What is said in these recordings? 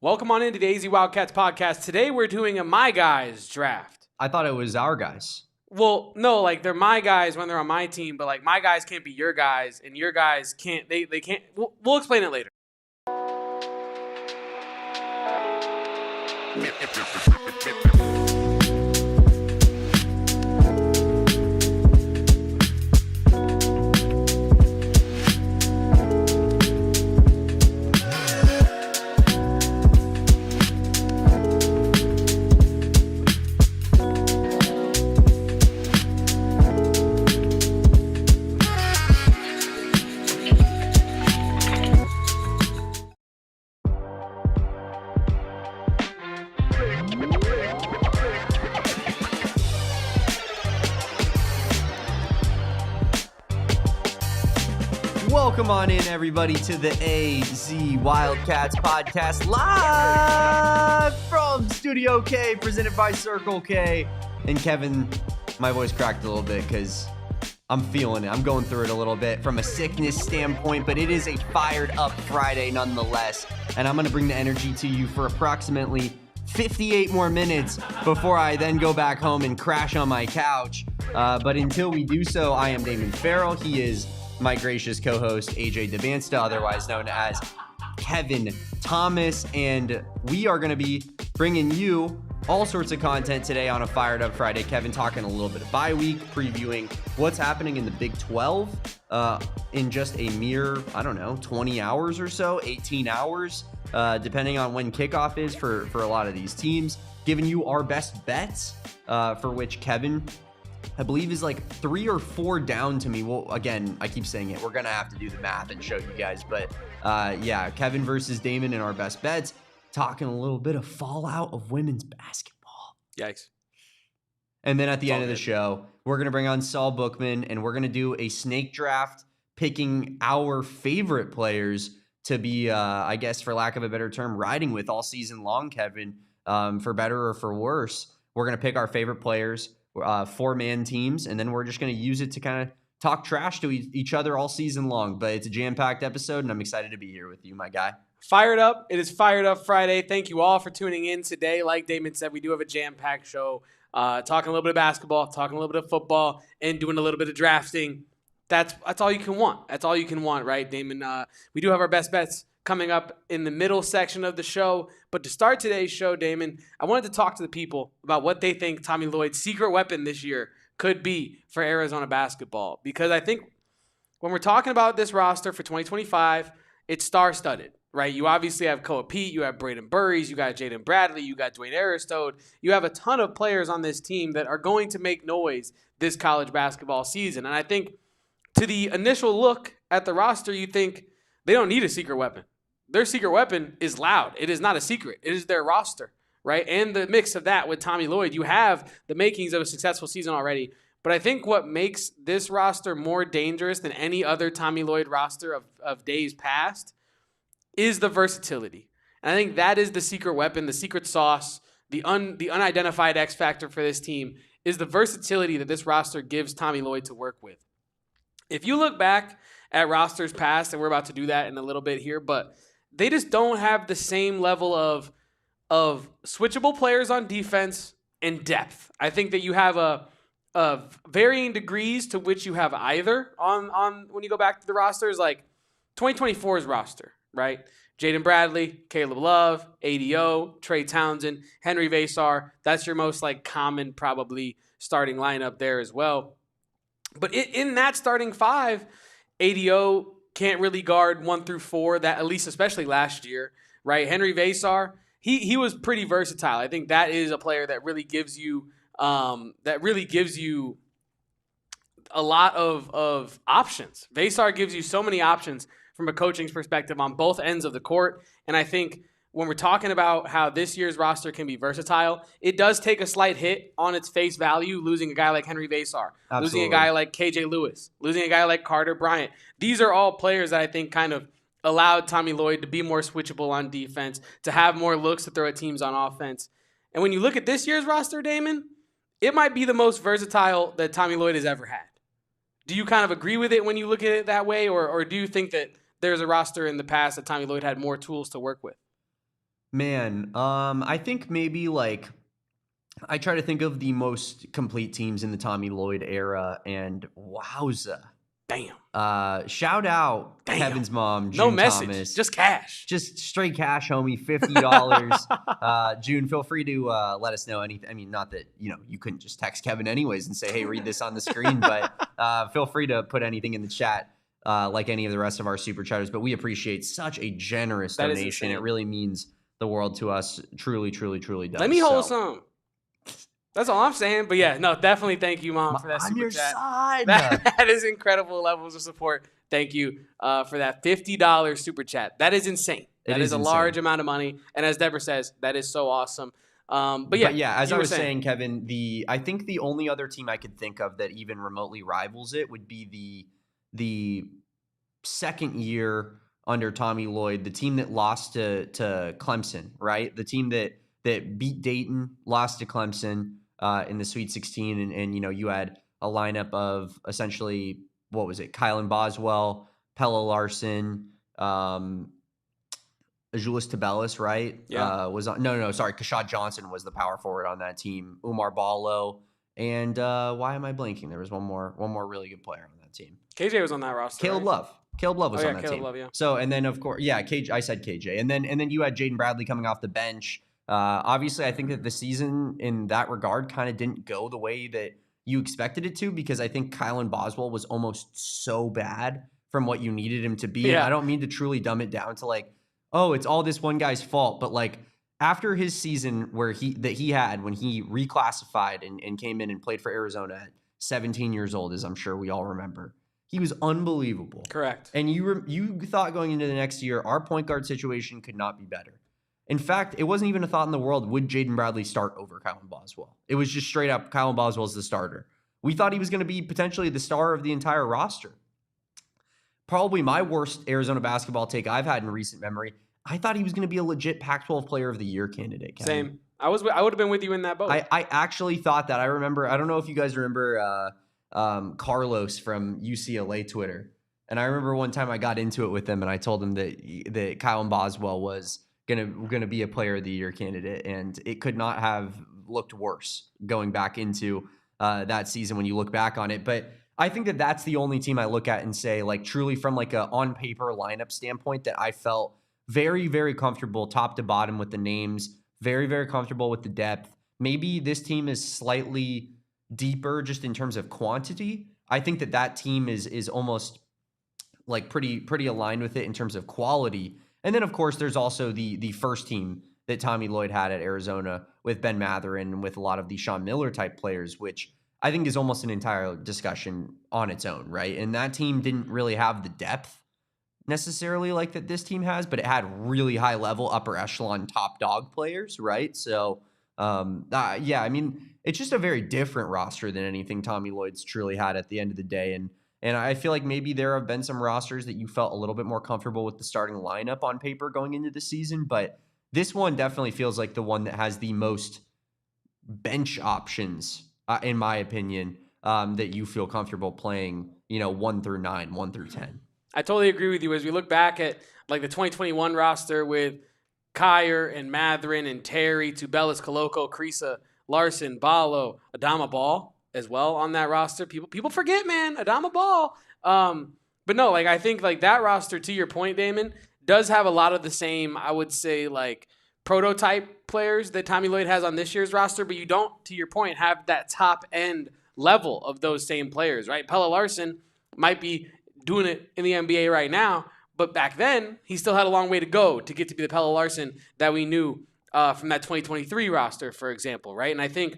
Welcome on into the AZ Wildcats podcast. Today we're doing a My Guys draft. I thought it was our guys. Well, no, like they're my guys when they're on my team, but like my guys can't be your guys, and your guys can't. They can't. We'll explain it later. Welcome on in, everybody, to the AZ Wildcats podcast, live from Studio K, presented by Circle K. And Kevin, my voice cracked a little bit because I'm feeling it. I'm going through it a little bit from a sickness standpoint, but it is a fired up Friday nonetheless. And I'm going to bring the energy to you for approximately 58 more minutes before I then go back home and crash on my couch. But until we do so, I am Damon Fairall. He is my gracious co-host, AJ DeBansta, otherwise known as Kevin Thomas. And we are going to be bringing you all sorts of content today on a Fired Up Friday. Kevin talking a little bit of bye week, previewing what's happening in the Big 12 in just a mere, 20 hours or so, 18 hours, depending on when kickoff is for a lot of these teams. Giving you our best bets, for which Kevin, I believe, is like 3 or 4 down to me. Well, again, I keep saying it. We're going to have to do the math and show you guys. But yeah, Kevin versus Damon in our best bets. Talking a little bit of fallout of women's basketball. Yikes. And then at the end of the show, we're going to bring on Saul Bookman, and we're going to do a snake draft, picking our favorite players to be, I guess, for lack of a better term, riding with all season long, Kevin, for better or for worse. We're going to pick our favorite players, 4-man teams, and then we're just going to use it to kind of talk trash to each other all season long. But it's a jam-packed episode, and I'm excited to be here with you, my guy. Fired up. It is Fired Up Friday. Thank you all for tuning in today. Like Damon said, we do have a jam-packed show, talking a little bit of basketball, talking a little bit of football, and doing a little bit of drafting. That's all you can want. That's all you can want, right, Damon? We do have our best bets coming up in the middle section of the show. But to start today's show, Damon, I wanted to talk to the people about what they think Tommy Lloyd's secret weapon this year could be for Arizona basketball. Because I think when we're talking about this roster for 2025, it's star-studded, right? You obviously have Koa Peat, you have Brayden Burries, you got Jaden Bradley, you got Dwayne Aristode. You have a ton of players on this team that are going to make noise this college basketball season. And I think to the initial look at the roster, you think they don't need a secret weapon. Their secret weapon is loud. It is not a secret. It is their roster, right? And the mix of that with Tommy Lloyd, you have the makings of a successful season already. But I think what makes this roster more dangerous than any other Tommy Lloyd roster of days past is the versatility. And I think that is the secret weapon, the secret sauce, the unidentified X factor for this team is the versatility that this roster gives Tommy Lloyd to work with. If you look back at rosters past, and we're about to do that in a little bit here, but they just don't have the same level of switchable players on defense and depth. I think that you have a varying degrees to which you have either on when you go back to the rosters, like 2024's roster, right? Jaden Bradley, Caleb Love, ADO, Trey Townsend, Henry Vasar. That's your most like common probably starting lineup there as well. But in that starting 5, ADO can't really guard 1 through 4, that at least especially last year, right? Henry Vasar, he was pretty versatile. I think that is a player that really gives you a lot of options. Vasar gives you so many options from a coaching's perspective on both ends of the court, and I think when we're talking about how this year's roster can be versatile, it does take a slight hit on its face value, losing a guy like Henry Vasar, losing a guy like KJ Lewis, losing a guy like Carter Bryant. These are all players that I think kind of allowed Tommy Lloyd to be more switchable on defense, to have more looks to throw at teams on offense. And when you look at this year's roster, Damon, it might be the most versatile that Tommy Lloyd has ever had. Do you kind of agree with it when you look at it that way, or do you think that there's a roster in the past that Tommy Lloyd had more tools to work with? Man, I think maybe like I try to think of the most complete teams in the Tommy Lloyd era, and wowza. Damn. Shout out Damn. Kevin's mom, No June message, Thomas. just cash. Just straight cash, homie, $50. June, feel free to let us know anything. I mean, not that, you couldn't just text Kevin anyways and say, hey, read this on the screen, but feel free to put anything in the chat like any of the rest of our super chatters. But we appreciate such a generous donation. It really means the world to us. Truly, truly, truly does. Let me hold some. That's all I'm saying. But yeah, no, definitely thank you, Mom, for that super chat. Side. That is incredible levels of support. Thank you for that $50 super chat. That is insane. That is a large amount of money. And as Deborah says, that is so awesome. But yeah, as I was saying, Kevin, I think the only other team I could think of that even remotely rivals it would be the second year under Tommy Lloyd, the team that lost to Clemson, right? The team that beat Dayton, lost to Clemson in the Sweet 16, and you had a lineup of essentially, what was it? Kylan Boswell, Pella Larson, Azuolas Tabellis, right? Yeah. Kashad Johnson was the power forward on that team. Umar Ballo, and why am I blanking? There was one more really good player on that team. KJ was on that roster. Caleb Love was on that Caleb team. Love, yeah. So, and then of course, KJ, I said KJ, and then you had Jaden Bradley coming off the bench. Obviously, I think that the season in that regard kind of didn't go the way that you expected it to, because I think Kylan Boswell was almost so bad from what you needed him to be. Yeah. And I don't mean to truly dumb it down to like, oh, it's all this one guy's fault, but like after his season when he reclassified and came in and played for Arizona at 17 years old, as I'm sure we all remember, he was unbelievable. Correct. And you thought going into the next year, our point guard situation could not be better. In fact, it wasn't even a thought in the world, would Jaden Bradley start over Kylan Boswell? It was just straight up, Kylan Boswell's the starter. We thought he was going to be potentially the star of the entire roster. Probably my worst Arizona basketball take I've had in recent memory. I thought he was going to be a legit Pac-12 Player of the Year candidate, Kevin. Same. I would have been with you in that boat. I actually thought that. I don't know if you guys remember Carlos from UCLA Twitter. And I remember one time I got into it with him and I told him that Kylan Boswell was gonna be a Player of the Year candidate, and it could not have looked worse going back into that season when you look back on it. But I think that that's the only team I look at and say, like, truly from like a on paper lineup standpoint, that I felt very, very comfortable top to bottom with the names, very, very comfortable with the depth. Maybe this team is slightly deeper just in terms of quantity. I think that team is almost like pretty aligned with it in terms of quality. And then, of course, there's also the first team that Tommy Lloyd had at Arizona with Ben Mathurin and with a lot of the Sean Miller type players, which I think is almost an entire discussion on its own, right? And that team didn't really have the depth necessarily like that this team has, but it had really high level, upper echelon, top dog players, right? So, I mean, it's just a very different roster than anything Tommy Lloyd's truly had at the end of the day. And I feel like maybe there have been some rosters that you felt a little bit more comfortable with the starting lineup on paper going into the season, but this one definitely feels like the one that has the most bench options, in my opinion, that you feel comfortable playing, 1 through 9, 1 through 10. I totally agree with you. As we look back at like the 2021 roster with Kyer and Mathurin and Terry, Tubelis, Koloko, Krisa, Larson, Ballo, Adama Ball as well on that roster. People forget, man, Adama Ball. But no, like I think like that roster, to your point, Damon, does have a lot of the same, I would say, like prototype players that Tommy Lloyd has on this year's roster, but you don't, to your point, have that top end level of those same players, right? Pella Larson might be doing it in the NBA right now, but back then he still had a long way to go to get to be the Pella Larson that we knew from that 2023 roster, for example, right? And I think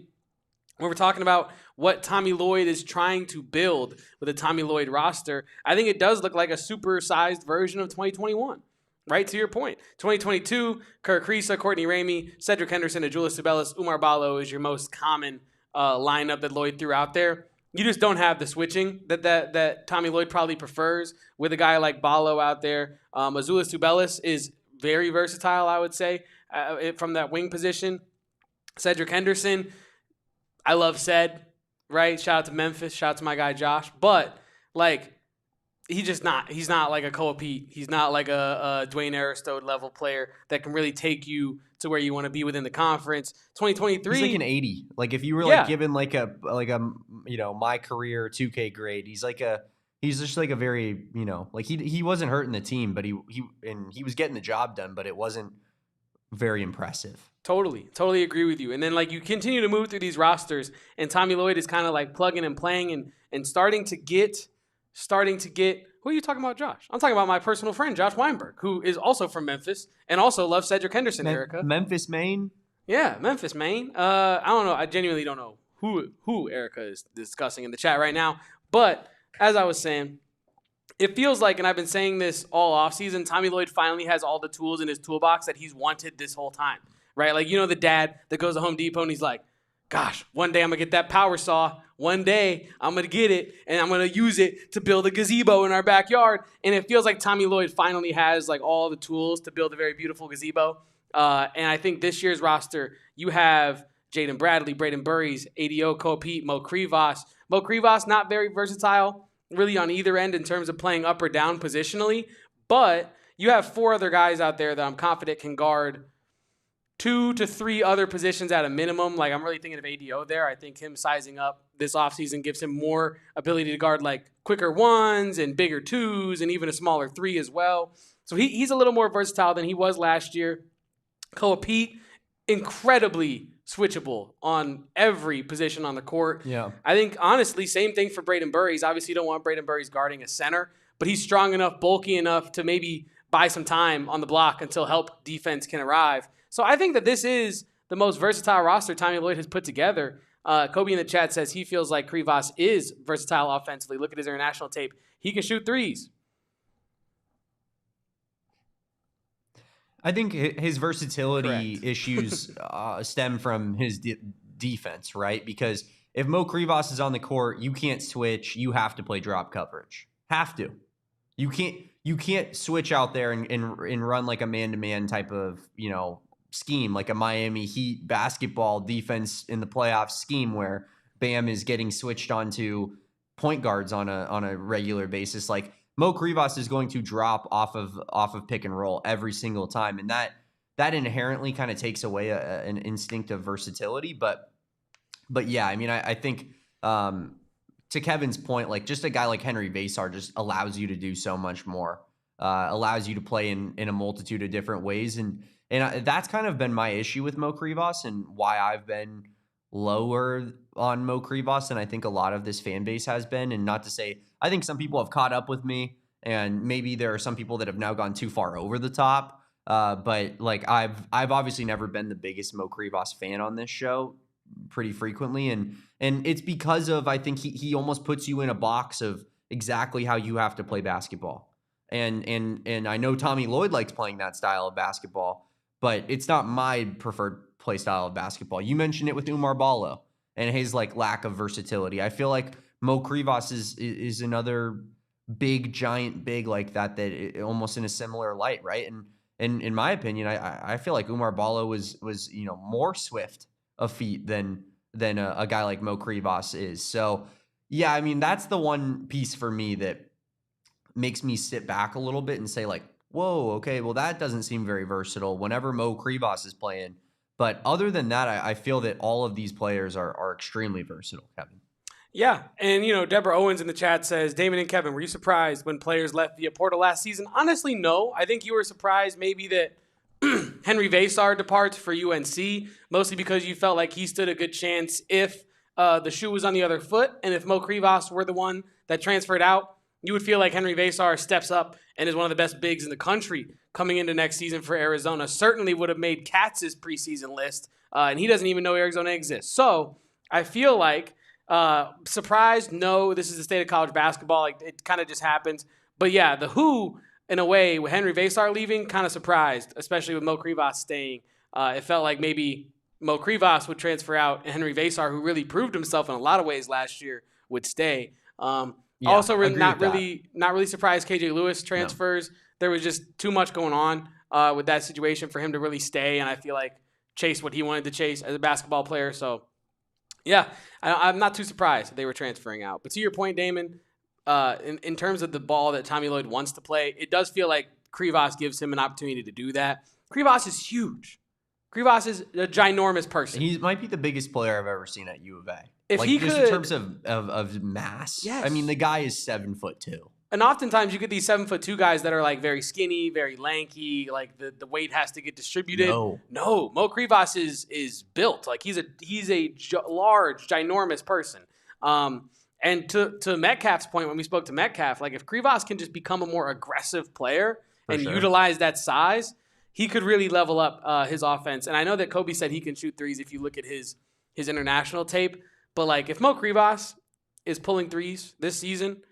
when we're talking about what Tommy Lloyd is trying to build with a Tommy Lloyd roster, I think it does look like a supersized version of 2021, right? To your point. 2022, Kirk Krisa, Courtney Ramey, Cedric Henderson, and Julius Tubelis, Umar Ballo is your most common lineup that Lloyd threw out there. You just don't have the switching that Tommy Lloyd probably prefers with a guy like Ballo out there. Azuolas Tubelis is very versatile, I would say, from that wing position. Cedric Henderson, I love Ced, right? Shout out to Memphis. Shout out to my guy Josh. But, like, he's not like a Koa Peat. He's not like a Dwayne Aristode level player that can really take you to where you want to be within the conference. 2023. He's like an 80. Like if you were Yeah. like given like a my career 2K grade, he's just like a very, like he wasn't hurting the team, but he was getting the job done, but it wasn't very impressive. Totally agree with you. And then like you continue to move through these rosters, and Tommy Lloyd is kind of like plugging and playing and starting to get. Who are you talking about, Josh? I'm talking about my personal friend, Josh Weinberg, who is also from Memphis and also loves Cedric Henderson, Erica. Memphis, Maine? Yeah, Memphis, Maine. I don't know. I genuinely don't know who Erica is discussing in the chat right now. But as I was saying, it feels like, and I've been saying this all offseason, Tommy Lloyd finally has all the tools in his toolbox that he's wanted this whole time, right? Like, the dad that goes to Home Depot and he's like, gosh, one day I'm going to get that power saw. One day I'm going to get it, and I'm going to use it to build a gazebo in our backyard. And it feels like Tommy Lloyd finally has like all the tools to build a very beautiful gazebo. And I think this year's roster, you have Jaden Bradley, Brayden Burries, ADO, Koa Peat, Mo Krivas. Mo Krivas, not very versatile really on either end in terms of playing up or down positionally. But you have 4 other guys out there that I'm confident can guard 2 to 3 other positions at a minimum. Like I'm really thinking of ADO there. I think him sizing up this offseason gives him more ability to guard like quicker 1s and bigger 2s and even a smaller 3 as well. So he's a little more versatile than he was last year. Koa Peat, incredibly switchable on every position on the court. Yeah. I think, honestly, same thing for Brayden Burries. Obviously, you don't want Brayden Burries guarding a center, but he's strong enough, bulky enough to maybe buy some time on the block until help defense can arrive. So I think that this is the most versatile roster Tommy Lloyd has put together. Kobe in the chat says he feels like Krivas is versatile offensively. Look at his international tape. He can shoot threes. I think his versatility Correct. issues stem from his defense, right? Because if Mo Krivas is on the court, you can't switch. You have to play drop coverage. Have to. You can't switch out there and run like a man-to-man type of, scheme, like a Miami Heat basketball defense in the playoff scheme where Bam is getting switched onto point guards on a regular basis. Like Mo Krivas is going to drop off of pick and roll every single time, and that inherently kind of takes away an instinct of versatility. But yeah, I mean, I think to Kevin's point, like just a guy like Henry Vasar just allows you to do so much more, allows you to play in a multitude of different ways, and that's kind of been my issue with Mo Krivas and why I've been lower on Mo Krivas than I think a lot of this fan base has been. And not to say, I think some people have caught up with me, and maybe there are some people that have now gone too far over the top. But like I've obviously never been the biggest Mo Krivas fan on this show pretty frequently. And it's because of, I think he almost puts you in a box of exactly how you have to play basketball. And I know Tommy Lloyd likes playing that style of basketball, but it's not my preferred play style of basketball. You mentioned it with Umar Ballo and his like lack of versatility. I feel like Mo Krivas is another giant big like that almost in a similar light, right? And in my opinion, I feel like Umar Ballo was more swift of feet than a guy like Mo Krivas is. So yeah, I mean that's the one piece for me that makes me sit back a little bit and say like, whoa, okay, well that doesn't seem very versatile whenever Mo Krivas is playing. But other than that, I feel that all of these players are extremely versatile, Kevin. Yeah, and Deborah Owens in the chat says, Damon and Kevin, were you surprised when players left via portal last season? Honestly, no. I think you were surprised maybe that Henry Vasar departs for UNC, mostly because you felt like he stood a good chance if the shoe was on the other foot, and if Mo Krivas were the one that transferred out, you would feel like Henry Vasar steps up and is one of the best bigs in the country coming into next season for Arizona. Certainly would have made Katz's preseason list, and he doesn't even know Arizona exists. So I feel like surprised, no, this is the state of college basketball. Like it kind of just happens. But yeah, the who, in a way, with Henry Vasar leaving, kind of surprised, especially with Mo Krivas staying. It felt like maybe Mo Krivas would transfer out and Henry Vasar, who really proved himself in a lot of ways last year, would stay. Yeah, also, not really surprised KJ Lewis transfers. No. There was just too much going on with that situation for him to really stay, and I feel like chase what he wanted to chase as a basketball player. So, yeah, I'm not too surprised that they were transferring out. But to your point, Damon, in terms of the ball that Tommy Lloyd wants to play, it does feel like Krivas gives him an opportunity to do that. Krivas is huge. Krivas is a ginormous person. He might be the biggest player I've ever seen at U of A. If like, he just could, in terms of mass. Yes. I mean, the guy is 7'2". And oftentimes you get these 7'2" guys that are like very skinny, very lanky. Like the weight has to get distributed. No, Mo Krivas is built like he's a large, ginormous person. And to Metcalf's point, when we spoke to Metcalf, like if Krivas can just become a more aggressive player and utilize that size, he could really level up his offense. And I know that Kobe said he can shoot threes if you look at his international tape. But like if Mo Krivas is pulling threes this season,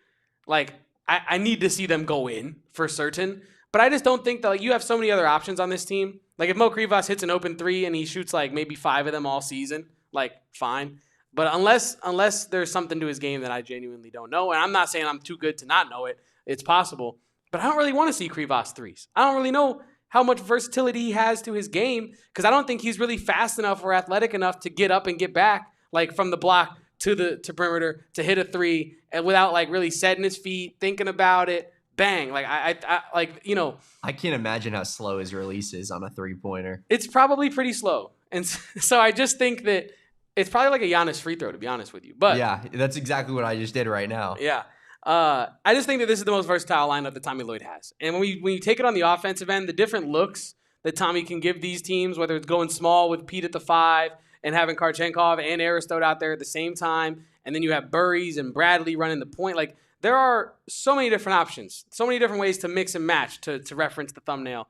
like I need to see them go in for certain. But I just don't think that like you have so many other options on this team. Like if Mo Krivas hits an open three and he shoots like maybe 5 of them all season, like fine. But unless there's something to his game that I genuinely don't know, and I'm not saying I'm too good to not know it, it's possible. But I don't really want to see Krivas threes. I don't really know how much versatility he has to his game because I don't think he's really fast enough or athletic enough to get up and get back like from the block to perimeter to hit a three and without like really setting his feet, thinking about it, bang. Like I like, you know, I can't imagine how slow his release is on a 3-pointer. It's probably pretty slow. And so I just think that it's probably like a Giannis free throw, to be honest with you. But yeah, that's exactly what I just did right now. Yeah. I just think that this is the most versatile lineup that Tommy Lloyd has. And when you take it on the offensive end, the different looks that Tommy can give these teams, whether it's going small with Peat at the 5 and having Kharchenkov and Aristote out there at the same time, and then you have Burries and Bradley running the point. Like, there are so many different options, so many different ways to mix and match, to reference the thumbnail,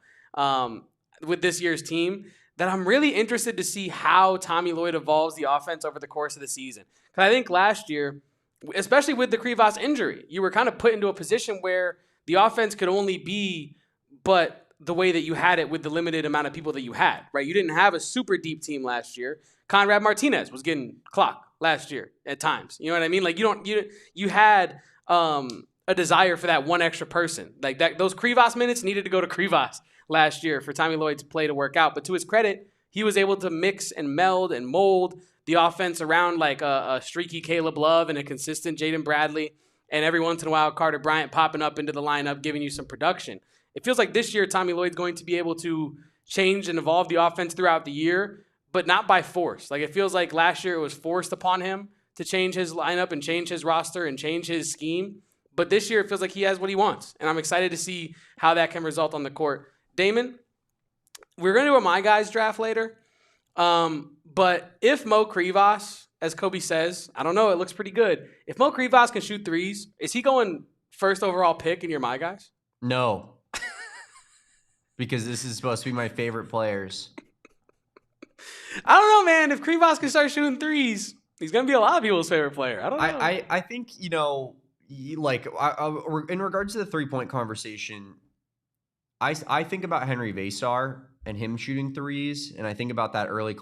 with this year's team, that I'm really interested to see how Tommy Lloyd evolves the offense over the course of the season. Because I think last year, especially with the Krivas injury, you were kind of put into a position where the offense could only be but the way that you had it with the limited amount of people that you had, right? You didn't have a super deep team last year. Conrad Martinez was getting clocked last year at times. You know what I mean? Like you had a desire for that one extra person. Like that, those Krivas minutes needed to go to Krivas last year for Tommy Lloyd's play to work out. But to his credit, he was able to mix and meld and mold the offense around like a streaky Caleb Love and a consistent Jaden Bradley, and every once in a while Carter Bryant popping up into the lineup, giving you some production. It feels like this year Tommy Lloyd's going to be able to change and evolve the offense throughout the year, but not by force. Like it feels like last year it was forced upon him to change his lineup and change his roster and change his scheme. But this year it feels like he has what he wants, and I'm excited to see how that can result on the court. Damon, we're going to do a My Guys draft later. But if Mo Krivas, as Kobe says, I don't know, it looks pretty good. If Mo Krivas can shoot threes, is he going first overall pick in your My Guys? No. Because this is supposed to be my favorite players. I don't know, man. If Krivas can start shooting threes, he's going to be a lot of people's favorite player. I don't know. I think, you know, like in regards to the 3-point conversation, I think about Henry Vasar and him shooting threes, and I think about that early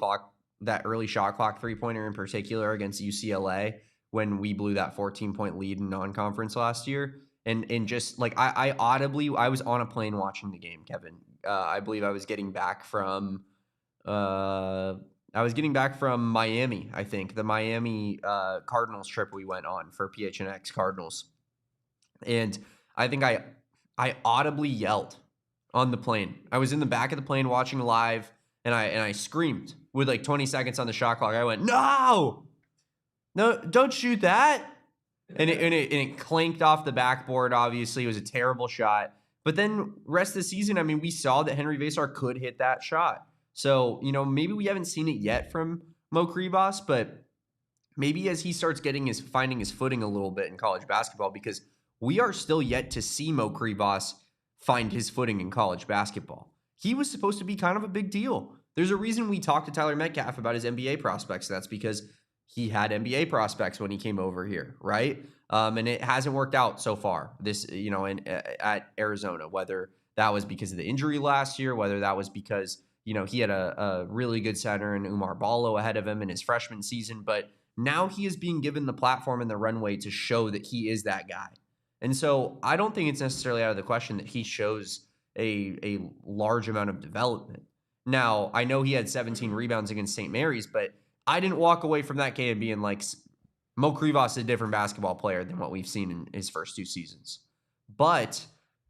shot clock 3-pointer in particular against UCLA when we blew that 14-point lead in non-conference last year. And just like I was on a plane watching the game, Kevin. I believe I was getting back from Miami, I think, the Miami Cardinals trip we went on for PHNX Cardinals. And I think I audibly yelled on the plane. I was in the back of the plane watching live, and I screamed with like 20 seconds on the shot clock. I went, no, don't shoot that. And it clanked off the backboard. Obviously, it was a terrible shot. But then rest of the season, I mean, we saw that Henry Vasar could hit that shot. So, you know, maybe we haven't seen it yet from Mo Krivas, but maybe as he starts finding his footing a little bit in college basketball, because we are still yet to see Mo Krivas find his footing in college basketball. He was supposed to be kind of a big deal. There's a reason we talked to Tyler Metcalf about his NBA prospects. That's because he had NBA prospects when he came over here, right? And it hasn't worked out so far this, you know, at Arizona, whether that was because of the injury last year, whether that was because, you know, he had a really good center in Umar Ballo ahead of him in his freshman season, but now he is being given the platform and the runway to show that he is that guy. And so I don't think it's necessarily out of the question that he shows a large amount of development. Now, I know he had 17 rebounds against St. Mary's, but I didn't walk away from that game being like, Mo Krivas is a different basketball player than what we've seen in his first 2 seasons. But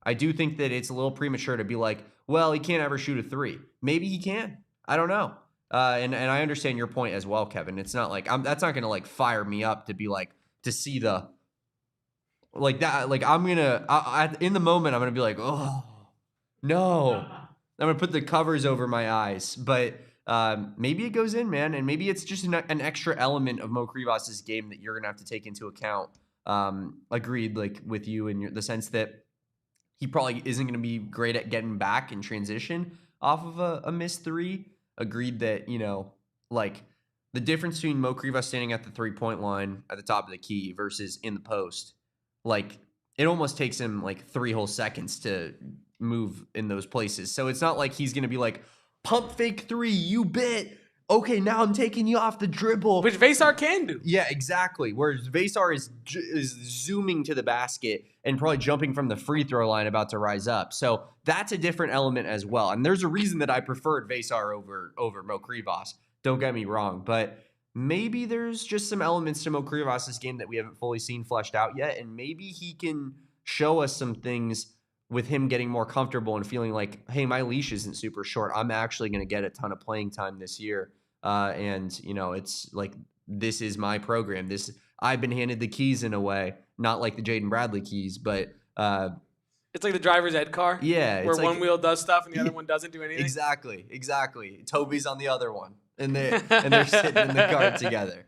I do think that it's a little premature to be like, well, he can't ever shoot a 3. Maybe he can. I don't know. And I understand your point as well, Kevin. It's not like that's not going to like fire me up to be like, to see the, like that. Like I'm going to, in the moment, I'm going to be like, oh, no. I'm going to put the covers over my eyes. But maybe it goes in, man. And maybe it's just an extra element of Mo Krivas' game that you're going to have to take into account. Agreed, like with you in the sense that he probably isn't going to be great at getting back in transition off of a missed 3. Agreed that, you know, like the difference between Mo Krivas standing at the 3-point line at the top of the key versus in the post, like it almost takes him like 3 whole seconds to move in those places. So it's not like he's going to be like, pump fake 3, you bit. Okay, now I'm taking you off the dribble. Which Vasar can do. Yeah, exactly. Whereas Vasar is zooming to the basket and probably jumping from the free throw line about to rise up. So that's a different element as well. And there's a reason that I preferred Vasar over Mo Krivas. Don't get me wrong. But maybe there's just some elements to Mo Krivas' game that we haven't fully seen fleshed out yet. And maybe he can show us some things with him getting more comfortable and feeling like, hey, my leash isn't super short. I'm actually going to get a ton of playing time this year. And, you know, it's like, this is my program. I've been handed the keys in a way, not like the Jaden Bradley keys, but it's like the driver's ed car. Yeah. Where one wheel does stuff and the other one doesn't do anything. Exactly. Toby's on the other one and they're sitting in the car together.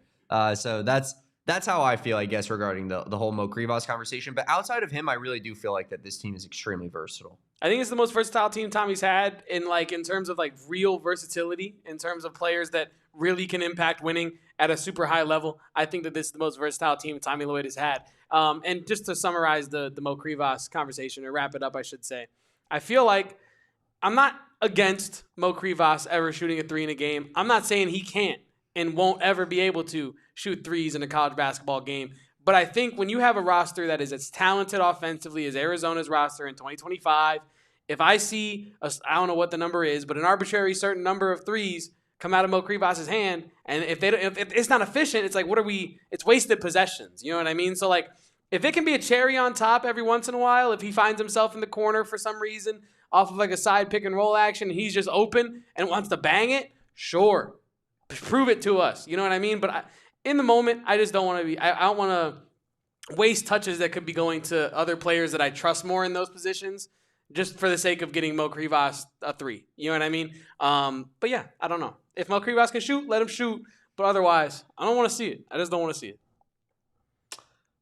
So that's how I feel, I guess, regarding the whole Mo Krivas conversation. But outside of him, I really do feel like that this team is extremely versatile. I think it's the most versatile team Tommy's had in terms of like real versatility, in terms of players that really can impact winning at a super high level. I think that this is the most versatile team Tommy Lloyd has had. And just to summarize the Mo Krivas conversation, or wrap it up, I should say, I feel like I'm not against Mo Krivas ever shooting a 3 in a game. I'm not saying he can't and won't ever be able to shoot 3s in a college basketball game. But I think when you have a roster that is as talented offensively as Arizona's roster in 2025, if I see, I don't know what the number is, but an arbitrary certain number of 3s come out of Mo Krivas' hand, and if it's not efficient, it's like, it's wasted possessions. You know what I mean? So, like, if it can be a cherry on top every once in a while, if he finds himself in the corner for some reason off of like a side pick and roll action, and he's just open and wants to bang it, sure. Prove it to us. You know what I mean? But in the moment, I just don't want to be, I don't want to waste touches that could be going to other players that I trust more in those positions, just for the sake of getting Mo Krivas a 3. You know what I mean? But yeah, I don't know. If Mo Krivas can shoot, let him shoot. But otherwise, I don't want to see it. I just don't want to see it.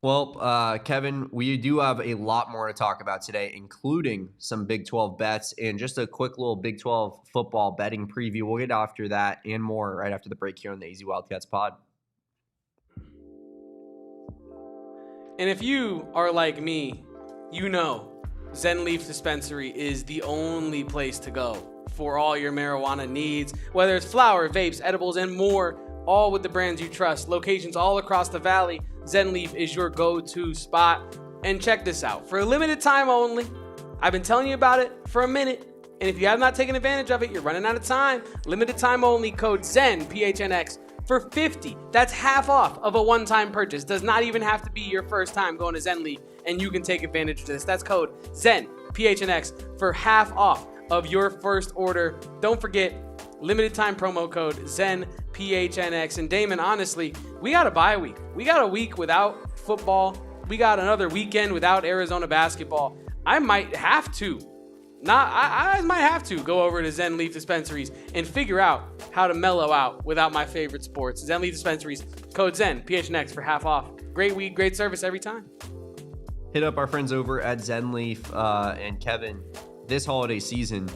Well, Kevin, we do have a lot more to talk about today, including some Big 12 bets and just a quick little Big 12 football betting preview. We'll get after that and more right after the break here on the AZ Wildcats pod. And if you are like me, you know Zen Leaf Dispensary is the only place to go for all your marijuana needs, whether it's flower, vapes, edibles, and more, all with the brands you trust. Locations all across the valley. Zen Leaf is your go-to spot. And check this out. For a limited time only, I've been telling you about it for a minute, and if you have not taken advantage of it, you're running out of time. Limited time only, code ZEN, PHNX, for 50. That's half off of a one-time purchase. Does not even have to be your first time going to Zen Leaf, and you can take advantage of this. That's code ZEN, PHNX, for half off of your first order. Don't forget, limited time promo code ZEN, PHNX. And Damon, honestly, we got a bye week. We got a week without football. We got another weekend without Arizona basketball. I might have to go over to Zen Leaf Dispensaries and figure out how to mellow out without my favorite sports. Zen Leaf Dispensaries, code ZEN, PHNX, for half off. Great weed, great service every time. Hit up our friends over at Zen Leaf and Kevin. This holiday season,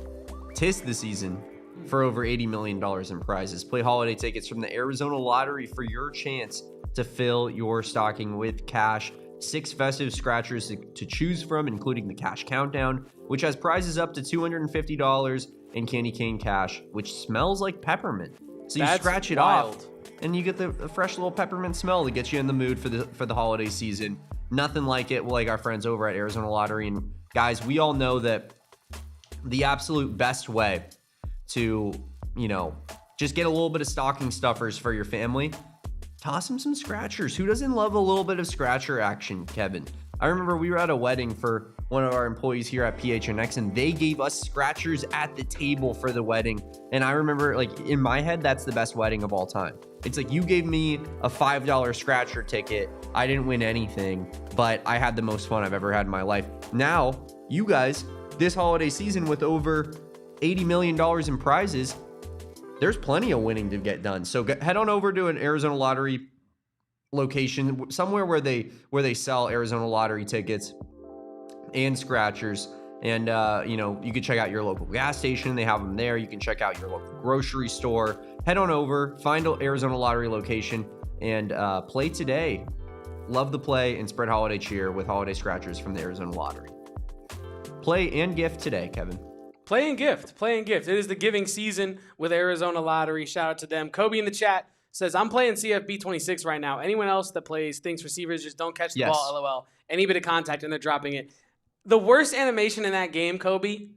'tis the season for over $80 million in prizes. Play holiday tickets from the Arizona Lottery for your chance to fill your stocking with cash. 6 festive scratchers to choose from, including the Cash Countdown, which has prizes up to $250, and Candy Cane Cash, which smells like peppermint. So you scratch it off, and you get the fresh little peppermint smell to get you in the mood for the holiday season. Nothing like it, like our friends over at Arizona Lottery. And guys, we all know that the absolute best way to, just get a little bit of stocking stuffers for your family, toss him some scratchers. Who doesn't love a little bit of scratcher action, Kevin? I remember we were at a wedding for one of our employees here at PHNX, and they gave us scratchers at the table for the wedding. And I remember, like, in my head, that's the best wedding of all time. It's like, you gave me a $5 scratcher ticket. I didn't win anything, but I had the most fun I've ever had in my life. Now, you guys, this holiday season with over $80 million in prizes, there's plenty of winning to get done. So head on over to an Arizona Lottery location, somewhere where they sell Arizona Lottery tickets and scratchers. And, you can check out your local gas station. They have them there. You can check out your local grocery store. Head on over, find an Arizona Lottery location, and play today. Love the play and spread holiday cheer with holiday scratchers from the Arizona Lottery. Play and gift today, Kevin. Play and gift. It is the giving season with Arizona Lottery. Shout out to them. Kobe in the chat says, I'm playing CFB 26 right now. Anyone else that plays thinks receivers just don't catch the ball, LOL. Any bit of contact and they're dropping it. The worst animation in that game, Kobe,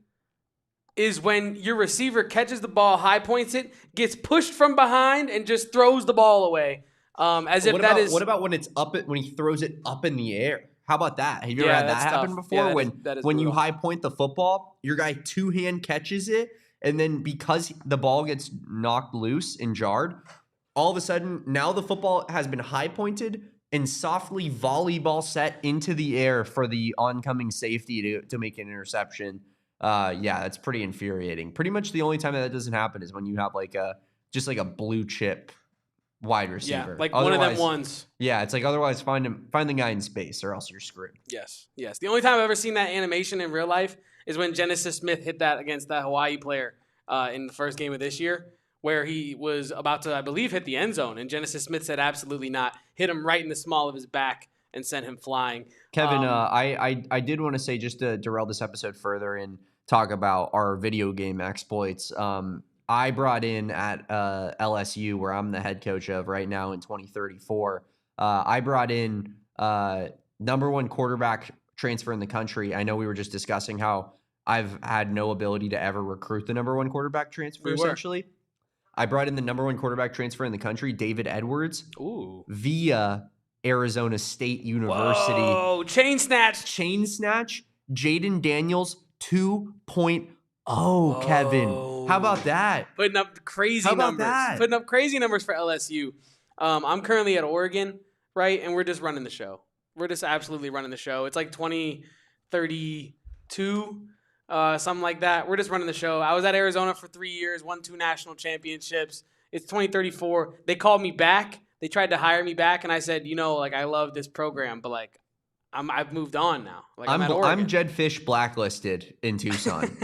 is when your receiver catches the ball, high points it, gets pushed from behind, and just throws the ball away. What about when it's when he throws it up in the air? How about that? Have you ever had that happen before? When you high point the football, your guy two-hand catches it, and then because the ball gets knocked loose and jarred, all of a sudden now the football has been high pointed and softly volleyball set into the air for the oncoming safety to make an interception. That's pretty infuriating. Pretty much the only time that doesn't happen is when you have like a blue chip wide receiver. Yeah, like one of them ones. Yeah, it's like otherwise find the guy in space or else you're screwed. Yes. The only time I've ever seen that animation in real life is when Genesis Smith hit that against that Hawaii player in the first game of this year, where he was about to, I believe, hit the end zone, and Genesis Smith said absolutely not. Hit him right in the small of his back and sent him flying. Kevin, I did want to say, just to derail this episode further and talk about our video game exploits. I brought in at LSU, where I'm the head coach of right now in 2034. I brought in number one quarterback transfer in the country. I know we were just discussing how I've had no ability to ever recruit the number one quarterback transfer, essentially. I brought in the number one quarterback transfer in the country, David Edwards, via Arizona State University. Whoa, chain snatch, Jaden Daniels 2.0, Kevin. How about that? Putting up crazy numbers for LSU. I'm currently at Oregon, right? And we're just running the show. We're just absolutely running the show. It's like 2032, something like that. We're just running the show. I was at Arizona for 3 years, won 2 national championships. It's 2034. They called me back. They tried to hire me back, and I said, I love this program, but I've moved on now. I'm Jed Fish blacklisted in Tucson.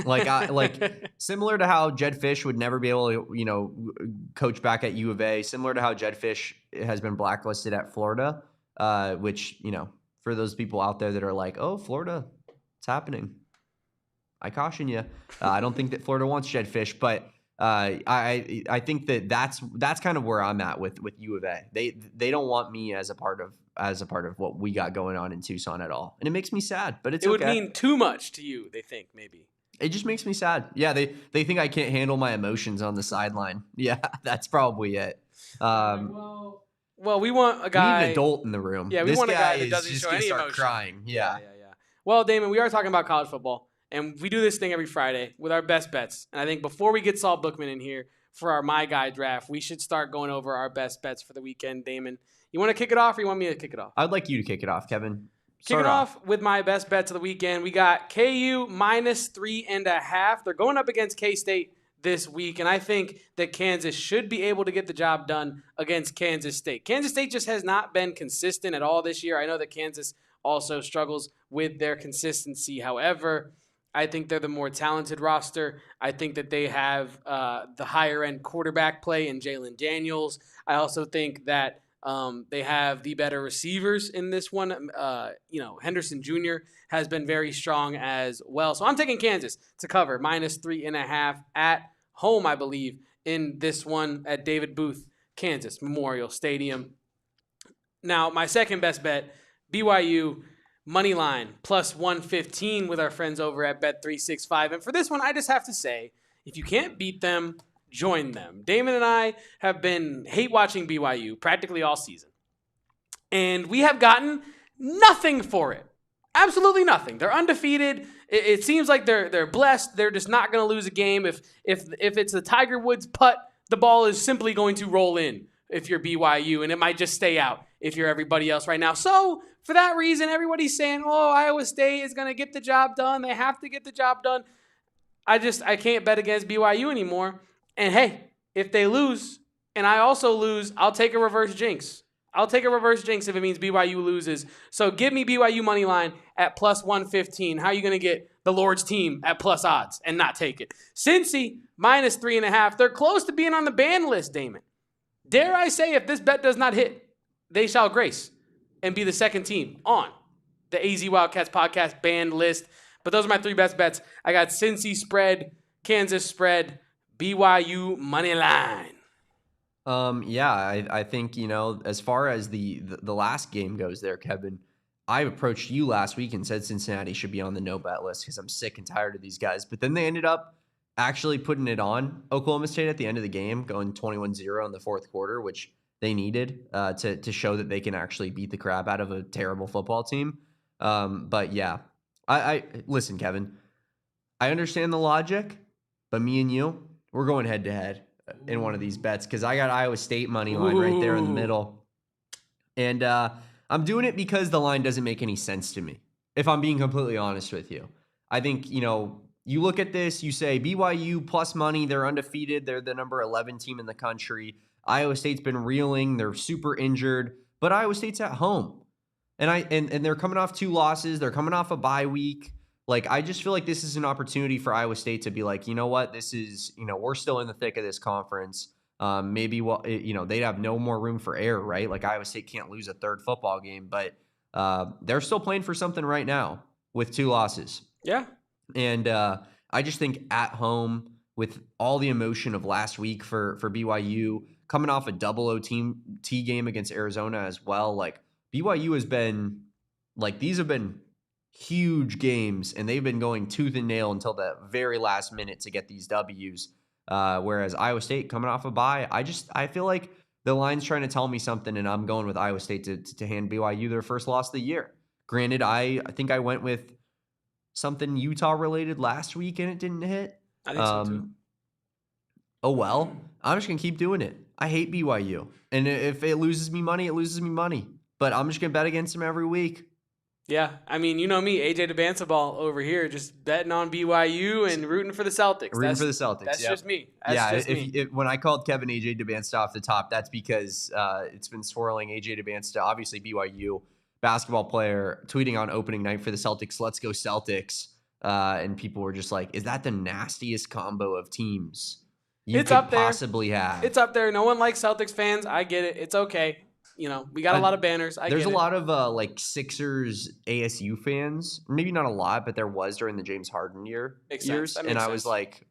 Similar to how Jed Fish would never be able to, coach back at U of A. Similar to how Jed Fish has been blacklisted at Florida, which for those people out there that are like, oh, Florida, it's happening. I caution you. I don't think that Florida wants Jed Fish, but I think that's kind of where I'm at with U of A. They don't want me as a part of what we got going on in Tucson at all. And it makes me sad, but it would mean too much to you, they think, maybe. It just makes me sad. Yeah, they think I can't handle my emotions on the sideline. Yeah, that's probably it. Well, we want a guy. We need an adult in the room. Yeah, we want a guy that doesn't show any emotion. Crying. Yeah. Well, Damon, we are talking about college football, and we do this thing every Friday with our best bets. And I think before we get Saul Bookman in here for our My Guy draft, we should start going over our best bets for the weekend. Damon, you want to kick it off, or you want me to kick it off? I'd like you to kick it off, Kevin. Kick it off with my best bets of the weekend. We got KU -3.5. They're going up against K-State this week, and I think that Kansas should be able to get the job done against Kansas State. Kansas State just has not been consistent at all this year. I know that Kansas also struggles with their consistency. However, I think they're the more talented roster. I think that they have the higher-end quarterback play in Jalen Daniels. I also think that they have the better receivers in this one. Henderson Jr. has been very strong as well. So I'm taking Kansas to cover -3.5 at home, I believe, in this one at David Booth, Kansas Memorial Stadium. Now, my second best bet, BYU money line +115 with our friends over at Bet365. And for this one, I just have to say, if you can't beat them, join them. Damon and I have been hate watching BYU practically all season. And we have gotten nothing for it. Absolutely nothing. They're undefeated. It seems like they're blessed. They're just not going to lose a game. If it's the Tiger Woods putt, the ball is simply going to roll in if you're BYU, and it might just stay out if you're everybody else right now. So for that reason, everybody's saying, oh, Iowa State is going to get the job done. They have to get the job done. I can't bet against BYU anymore. And hey, if they lose and I also lose, I'll take a reverse jinx. I'll take a reverse jinx if it means BYU loses. So give me BYU money line at plus 115. How are you going to get the Lord's team at plus odds and not take it? Cincy, minus 3.5. They're close to being on the ban list, Damon. Dare I say, if this bet does not hit, they shall grace and be the second team on the AZ Wildcats podcast ban list. But those are my 3 best bets. I got Cincy spread, Kansas spread, BYU money line. I think, as far as the last game goes there, Kevin, I approached you last week and said Cincinnati should be on the no bet list because I'm sick and tired of these guys. But then they ended up actually putting it on Oklahoma State at the end of the game, going 21-0 in the fourth quarter, which they needed to show that they can actually beat the crap out of a terrible football team. But yeah, I listen, Kevin, I understand the logic, but me and you, we're going head to head in one of these bets because I got Iowa State money line right there in the middle. And I'm doing it because the line doesn't make any sense to me, if I'm being completely honest with you. I think, you look at this, you say BYU plus money, they're undefeated, they're the number 11 team in the country. Iowa State's been reeling, they're super injured, but Iowa State's at home. And they're coming off 2 losses, they're coming off a bye week. Like, I just feel like this is an opportunity for Iowa State to be like, you know what, this is, we're still in the thick of this conference. Maybe, they'd have no more room for error, right? Like, Iowa State can't lose a 3rd football game, but they're still playing for something right now with 2 losses. Yeah. And I just think at home with all the emotion of last week for BYU, coming off a double OT game against Arizona as well, like BYU has been, like, these have been huge games, and they've been going tooth and nail until the very last minute to get these W's. Whereas Iowa State coming off a bye, I feel like the line's trying to tell me something, and I'm going with Iowa State to hand BYU their first loss of the year. Granted, I think I went with something Utah related last week and it didn't hit. I think so too. Oh well, I'm just gonna keep doing it. I hate BYU, and if it loses me money, it loses me money. But I'm just gonna bet against them every week. Yeah, I mean, you know me, AJ DeBansaball over here, just betting on BYU and rooting for the Celtics. Rooting for the Celtics. That's yep. just me. When I called Kevin AJ DeBansta off the top, that's because it's been swirling. AJ DeBansta, obviously BYU basketball player, tweeting on opening night for the Celtics, "Let's go Celtics," and people were just like, "Is that the nastiest combo of teams you could possibly have?" It's up there. No one likes Celtics fans. I get it. It's okay. We got a lot of banners. There's a lot of like Sixers ASU fans. Maybe not a lot, but there was during the James Harden years. And I was like,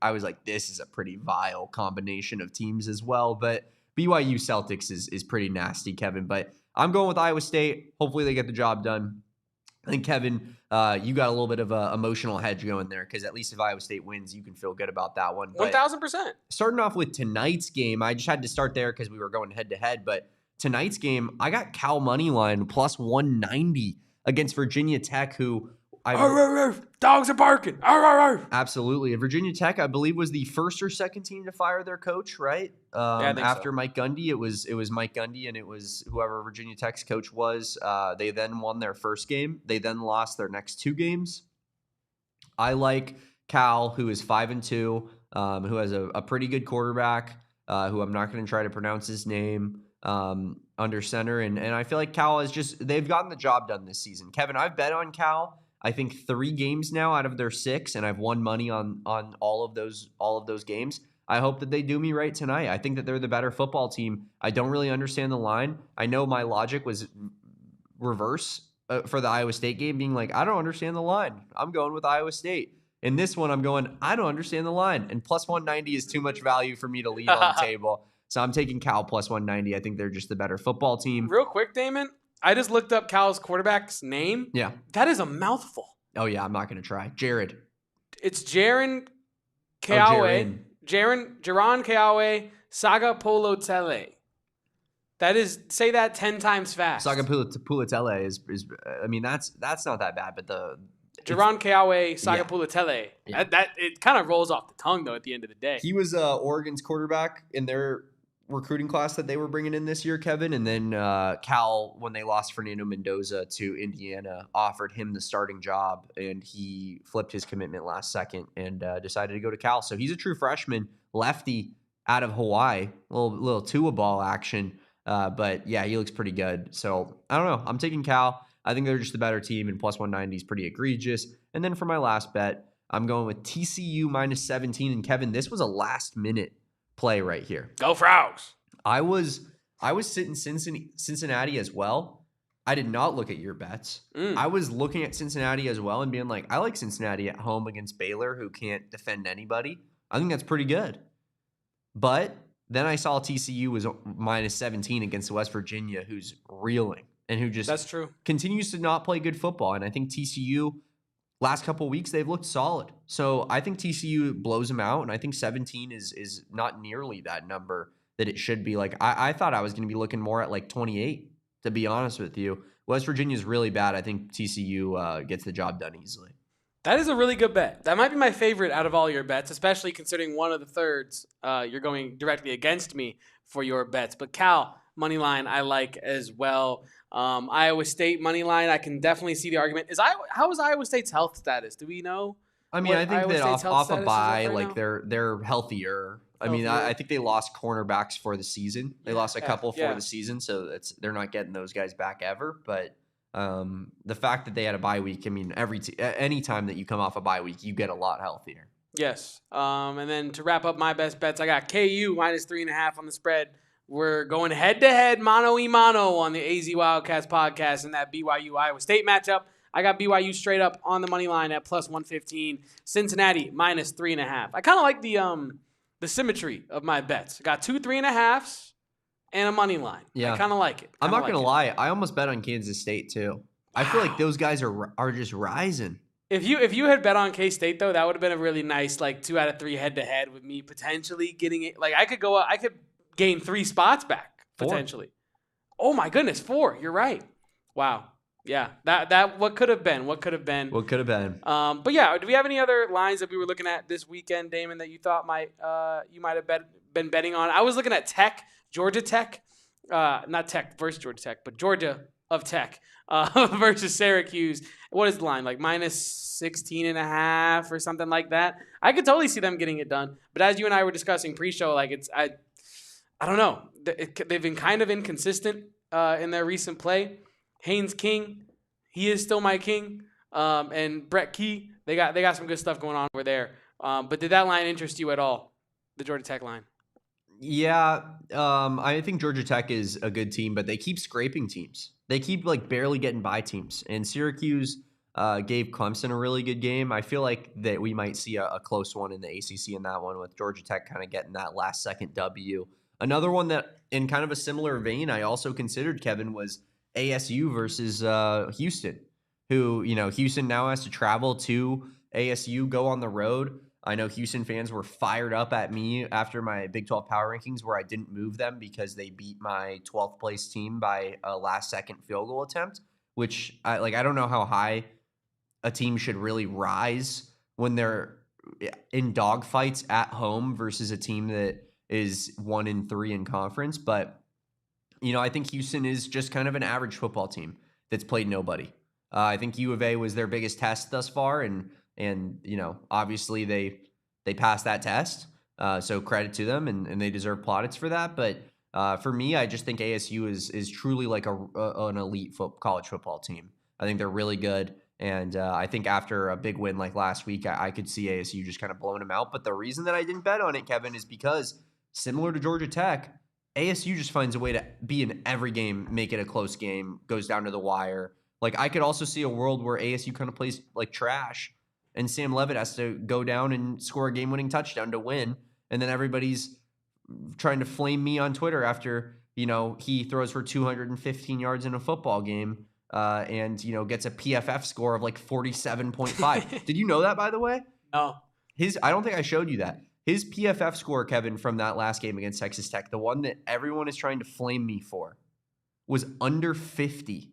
this is a pretty vile combination of teams as well. But BYU Celtics is pretty nasty, Kevin. But I'm going with Iowa State. Hopefully they get the job done. I think, Kevin, you got a little bit of an emotional hedge going there because at least if Iowa State wins, you can feel good about that one. 1,000%. Starting off with tonight's game, I just had to start there because we were going head-to-head. But tonight's game, I got Cal money line plus 190 against Virginia Tech, who dogs are barking. Absolutely. Virginia Tech, I believe, was the first or second team to fire their coach, right? After Mike Gundy, it was Mike Gundy, and it was whoever Virginia Tech's coach was. They then won their first game. They then lost their next 2 games. I like Cal, who is 5-2, who has a pretty good quarterback, who I'm not going to try to pronounce his name, under center. And I feel like Cal is they've gotten the job done this season. Kevin, I've bet on Cal, I think 3 games now out of their 6, and I've won money on all of those games. I hope that they do me right tonight. I think that they're the better football team. I don't really understand the line. I know my logic was reverse for the Iowa State game, being like, I don't understand the line. I'm going with Iowa State. In this one, I'm going, I don't understand the line. And plus 190 is too much value for me to leave on the table. So I'm taking Cal plus 190. I think they're just the better football team. Real quick, Damon, I just looked up Cal's quarterback's name. Yeah. That is a mouthful. Oh, yeah, I'm not going to try. Jared. It's Jaron Kawe. Jaron Keawe Sagapolotele. That is, say that 10 times fast. Sagapolotele is I mean, that's not that bad, but Jaron Keawe Sagapolotele. Yeah. That it kind of rolls off the tongue though at the end of the day. He was Oregon's quarterback in their recruiting class that they were bringing in this year, Kevin, and then Cal, when they lost Fernando Mendoza to Indiana, offered him the starting job, and he flipped his commitment last second and decided to go to Cal. So he's a true freshman, lefty out of Hawaii, little Tua ball action, but yeah, he looks pretty good. So I don't know, I'm taking Cal. I think they're just the better team, and plus 190 is pretty egregious. And then for my last bet, I'm going with TCU minus 17. And Kevin, this was a last minute play right here. Go Frogs. I was sitting Cincinnati as well. I did not look at your bets. I was looking at Cincinnati as well and being like, I like Cincinnati at home against Baylor, who can't defend anybody. I think that's pretty good. But then I saw TCU was minus 17 against West Virginia, who's reeling and who just that's true continues to not play good football. And I think TCU last couple of weeks, they've looked solid. So I think TCU blows them out, and I think 17 is not nearly that number that it should be. Like, I thought I was going to be looking more at like 28, to be honest with you. West Virginia is really bad. I think TCU gets the job done easily. That is a really good bet. That might be my favorite out of all your bets, especially considering one of the thirds you're going directly against me for your bets. But Cal, money line, I like as well. Iowa State money line, I can definitely see the argument. How is Iowa State's health status? Do we know? I mean, I think Iowa that off a bye, right like now? they're healthier. I mean, I think they lost cornerbacks for the season. They lost a couple for the season, so they're not getting those guys back ever. But the fact that they had a bye week, I mean, any time that you come off a bye week, you get a lot healthier. Yes. And then to wrap up my best bets, I got KU minus 3.5 on the spread. We're going head-to-head, mano-y-mano on the AZ Wildcats podcast in that BYU-Iowa State matchup. I got BYU straight up on the money line at plus 115. Cincinnati minus 3.5. I kind of like the symmetry of my bets. I got 2 3.5s and a money line. Yeah. I kind of like it. I'm not going to lie. I almost bet on Kansas State too. Wow. I feel like those guys are just rising. If you had bet on K-State, though, that would have been a really nice, like, 2 out of 3 head-to-head with me potentially getting it. Like, I could gain 3 spots back, potentially. 4. Oh, my goodness, 4. You're right. Wow. Yeah, that what could have been. But yeah, do we have any other lines that we were looking at this weekend, Damon, that you thought you might have been betting on? I was looking at Georgia Tech, not Tech versus Georgia Tech, but Georgia of Tech versus Syracuse. What is the line, like minus 16.5 or something like that? I could totally see them getting it done. But as you and I were discussing pre-show, like I don't know. They've been kind of inconsistent in their recent play. Haynes King, he is still my king. And Brett Key, they got some good stuff going on over there. But did that line interest you at all, the Georgia Tech line? Yeah, I think Georgia Tech is a good team, but they keep scraping teams. They keep like barely getting by teams. And Syracuse gave Clemson a really good game. I feel like that we might see a close one in the ACC in that one, with Georgia Tech kind of getting that last second W. Another one that in kind of a similar vein I also considered, Kevin, was ASU versus Houston, who, Houston now has to travel to ASU, go on the road. I know Houston fans were fired up at me after my Big 12 power rankings where I didn't move them because they beat my 12th place team by a last second field goal attempt, which I don't know how high a team should really rise when they're in dogfights at home versus a team that is 1-3 in conference. But I think Houston is just kind of an average football team that's played nobody. I think U of A was their biggest test thus far, and obviously they passed that test. So credit to them, and they deserve plaudits for that. But for me, I just think ASU is truly like an elite college football team. I think they're really good, and I think after a big win like last week, I could see ASU just kind of blowing them out. But the reason that I didn't bet on it, Kevin, is because similar to Georgia Tech, ASU just finds a way to be in every game, make it a close game, goes down to the wire. Like, I could also see a world where ASU kind of plays like trash, and Sam Levitt has to go down and score a game-winning touchdown to win, and then everybody's trying to flame me on Twitter after, he throws for 215 yards in a football game and, gets a PFF score of like 47.5. Did you know that, by the way? No. I don't think I showed you that. His PFF score, Kevin, from that last game against Texas Tech, the one that everyone is trying to flame me for, was under 50.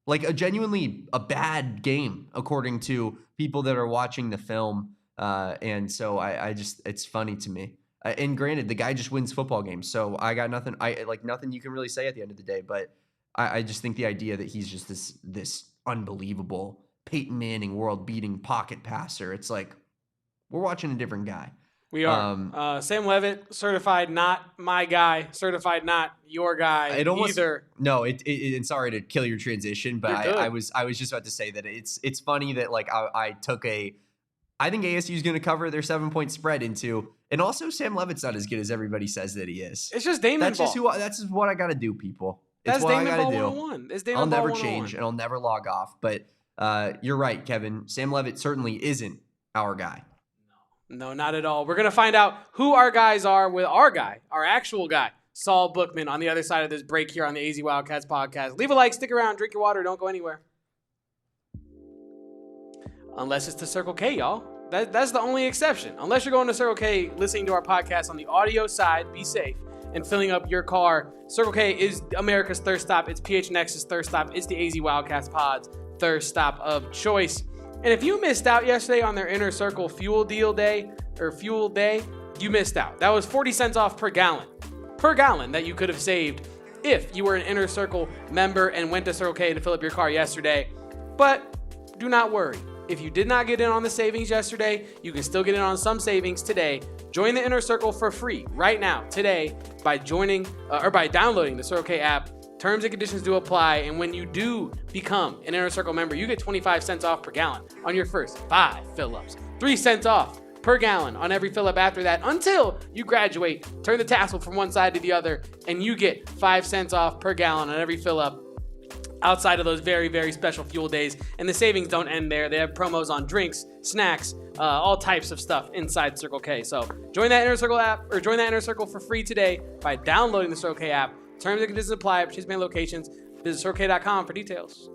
Like a bad game, according to people that are watching the film. And so I just, it's funny to me. And granted, the guy just wins football games. So I got nothing, nothing you can really say at the end of the day. But I just think the idea that he's just this unbelievable Peyton Manning world-beating pocket passer, it's like, we're watching a different guy. We are. Sam Levitt, certified not my guy, certified not your guy either. No, sorry to kill your transition, but I was just about to say that it's funny that like I think ASU is going to cover their 7-point spread into, and also Sam Levitt's not as good as everybody says that he is. It's just Damon ball. That's just what I got to do, people. That's what Damon I got to ball do. 101. It's Damon I'll ball never 101. change and I'll never log off. But you're right, Kevin. Sam Levitt certainly isn't our guy. No, not at all. We're going to find out who our guys are with our guy, our actual guy, Saul Bookman, on the other side of this break here on the AZ Wildcats podcast. Leave a like, stick around, drink your water, don't go anywhere. Unless it's to Circle K, y'all. That's the only exception. Unless you're going to Circle K, listening to our podcast on the audio side, be safe, and filling up your car. Circle K is America's thirst stop. It's PHNX's thirst stop. It's the AZ Wildcats pod's thirst stop of choice. And if you missed out yesterday on their Inner Circle fuel day, you missed out. That was 40 cents off per gallon that you could have saved if you were an Inner Circle member and went to Circle K to fill up your car yesterday. But do not worry. If you did not get in on the savings yesterday, you can still get in on some savings today. Join the Inner Circle for free right now, today, by downloading the Circle K app. Terms and conditions do apply, and when you do become an Inner Circle member, you get 25 cents off per gallon on your first 5 fill-ups. 3 cents off per gallon on every fill-up after that until you graduate. Turn the tassel from one side to the other, and you get 5 cents off per gallon on every fill-up outside of those very, very special fuel days. And the savings don't end there. They have promos on drinks, snacks, all types of stuff inside Circle K. So join that Inner Circle app, or join that Inner Circle for free today by downloading the Circle K app. Terms and conditions apply. Participating locations. Visit CircleK.com for details.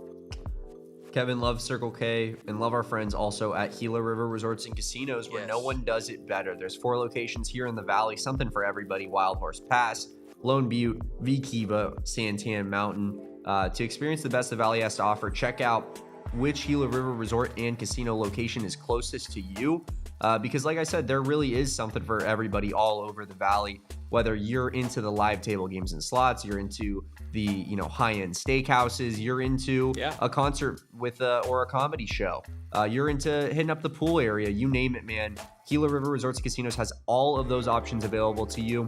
Kevin loves Circle K and love our friends also at Gila River Resorts and Casinos, where no one does it better. There's 4 locations here in the Valley, something for everybody. Wild Horse Pass, Lone Butte, V Kiva, Santan Mountain. To experience the best the Valley has to offer, check out which Gila River Resort and Casino location is closest to you. Because like I said, there really is something for everybody all over the Valley. Whether you're into the live table games and slots, you're into the high-end steakhouses, you're into a concert with or a comedy show, you're into hitting up the pool area, you name it, man. Gila River Resorts and Casinos has all of those options available to you.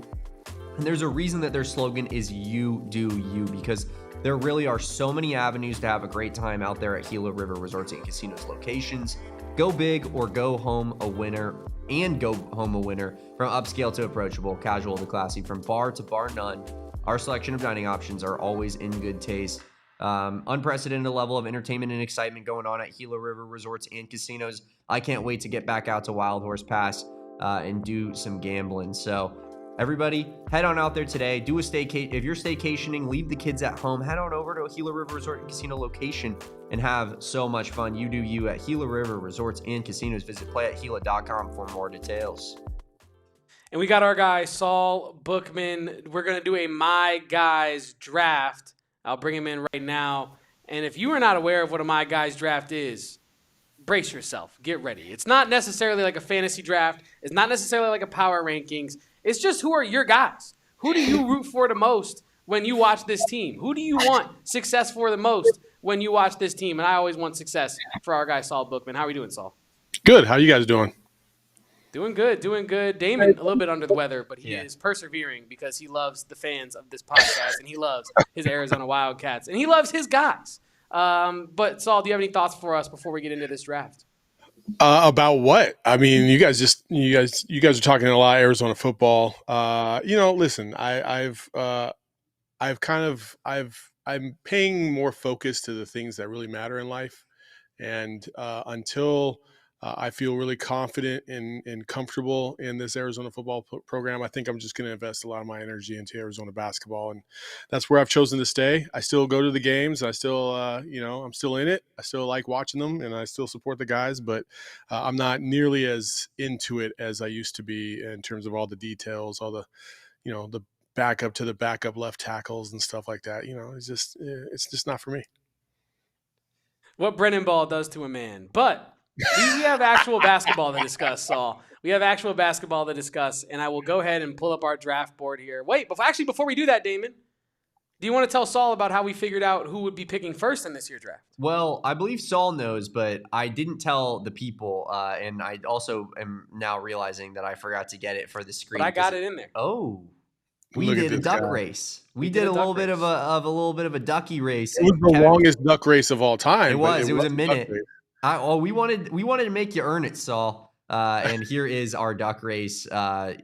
And there's a reason that their slogan is "You Do You," because there really are so many avenues to have a great time out there at Gila River Resorts and Casinos locations. Go big or go home a winner, and go home a winner. From upscale to approachable, casual to classy, from bar to bar none, our selection of dining options are always in good taste. Unprecedented level of entertainment and excitement going on at Gila River Resorts and Casinos. I can't wait to get back out to Wild Horse Pass and do some gambling. So everybody, head on out there today. Do a staycation. If you're staycationing, leave the kids at home. Head on over to a Gila River Resort and Casino location and have so much fun. You do you at Gila River Resorts and Casinos. Visit playatgila.com for more details. And we got our guy, Saul Bookman. We're going to do a My Guys draft. I'll bring him in right now. And if you are not aware of what a My Guys draft is, brace yourself. Get ready. It's not necessarily like a fantasy draft. It's not necessarily like a power rankings. It's just, who are your guys? Who do you root for the most when you watch this team? Who do you want success for the most when you watch this team? And I always want success for our guy, Saul Bookman. How are we doing, Saul? Good. How you guys doing? Doing good, doing good. Damon, a little bit under the weather, but he is persevering because he loves the fans of this podcast, and he loves his Arizona Wildcats, and he loves his guys. But, Saul, do you have any thoughts for us before we get into this draft? About what? I mean, you guys are talking a lot of Arizona football. Listen, I'm paying more focus to the things that really matter in life, and until I feel really confident and comfortable in this Arizona football program. I think I'm just going to invest a lot of my energy into Arizona basketball, and that's where I've chosen to stay. I still go to the games. I still, I'm still in it. I still like watching them, and I still support the guys, but I'm not nearly as into it as I used to be in terms of all the details, all the, the backup to the backup left tackles and stuff like that. It's just not for me. What Brennan Ball does to a man. But we have actual basketball to discuss, Saul. We have actual basketball to discuss, and I will go ahead and pull up our draft board here. Wait, before we do that, Damon, do you want to tell Saul about how we figured out who would be picking first in this year's draft? Well, I believe Saul knows, but I didn't tell the people, and I also am now realizing that I forgot to get it for the screen. But I got it in there. Oh. We did a duck race. We did a little bit of a ducky race. It was the longest duck race of all time. It was a minute. We wanted to make you earn it, Saul. And here is our duck race. We're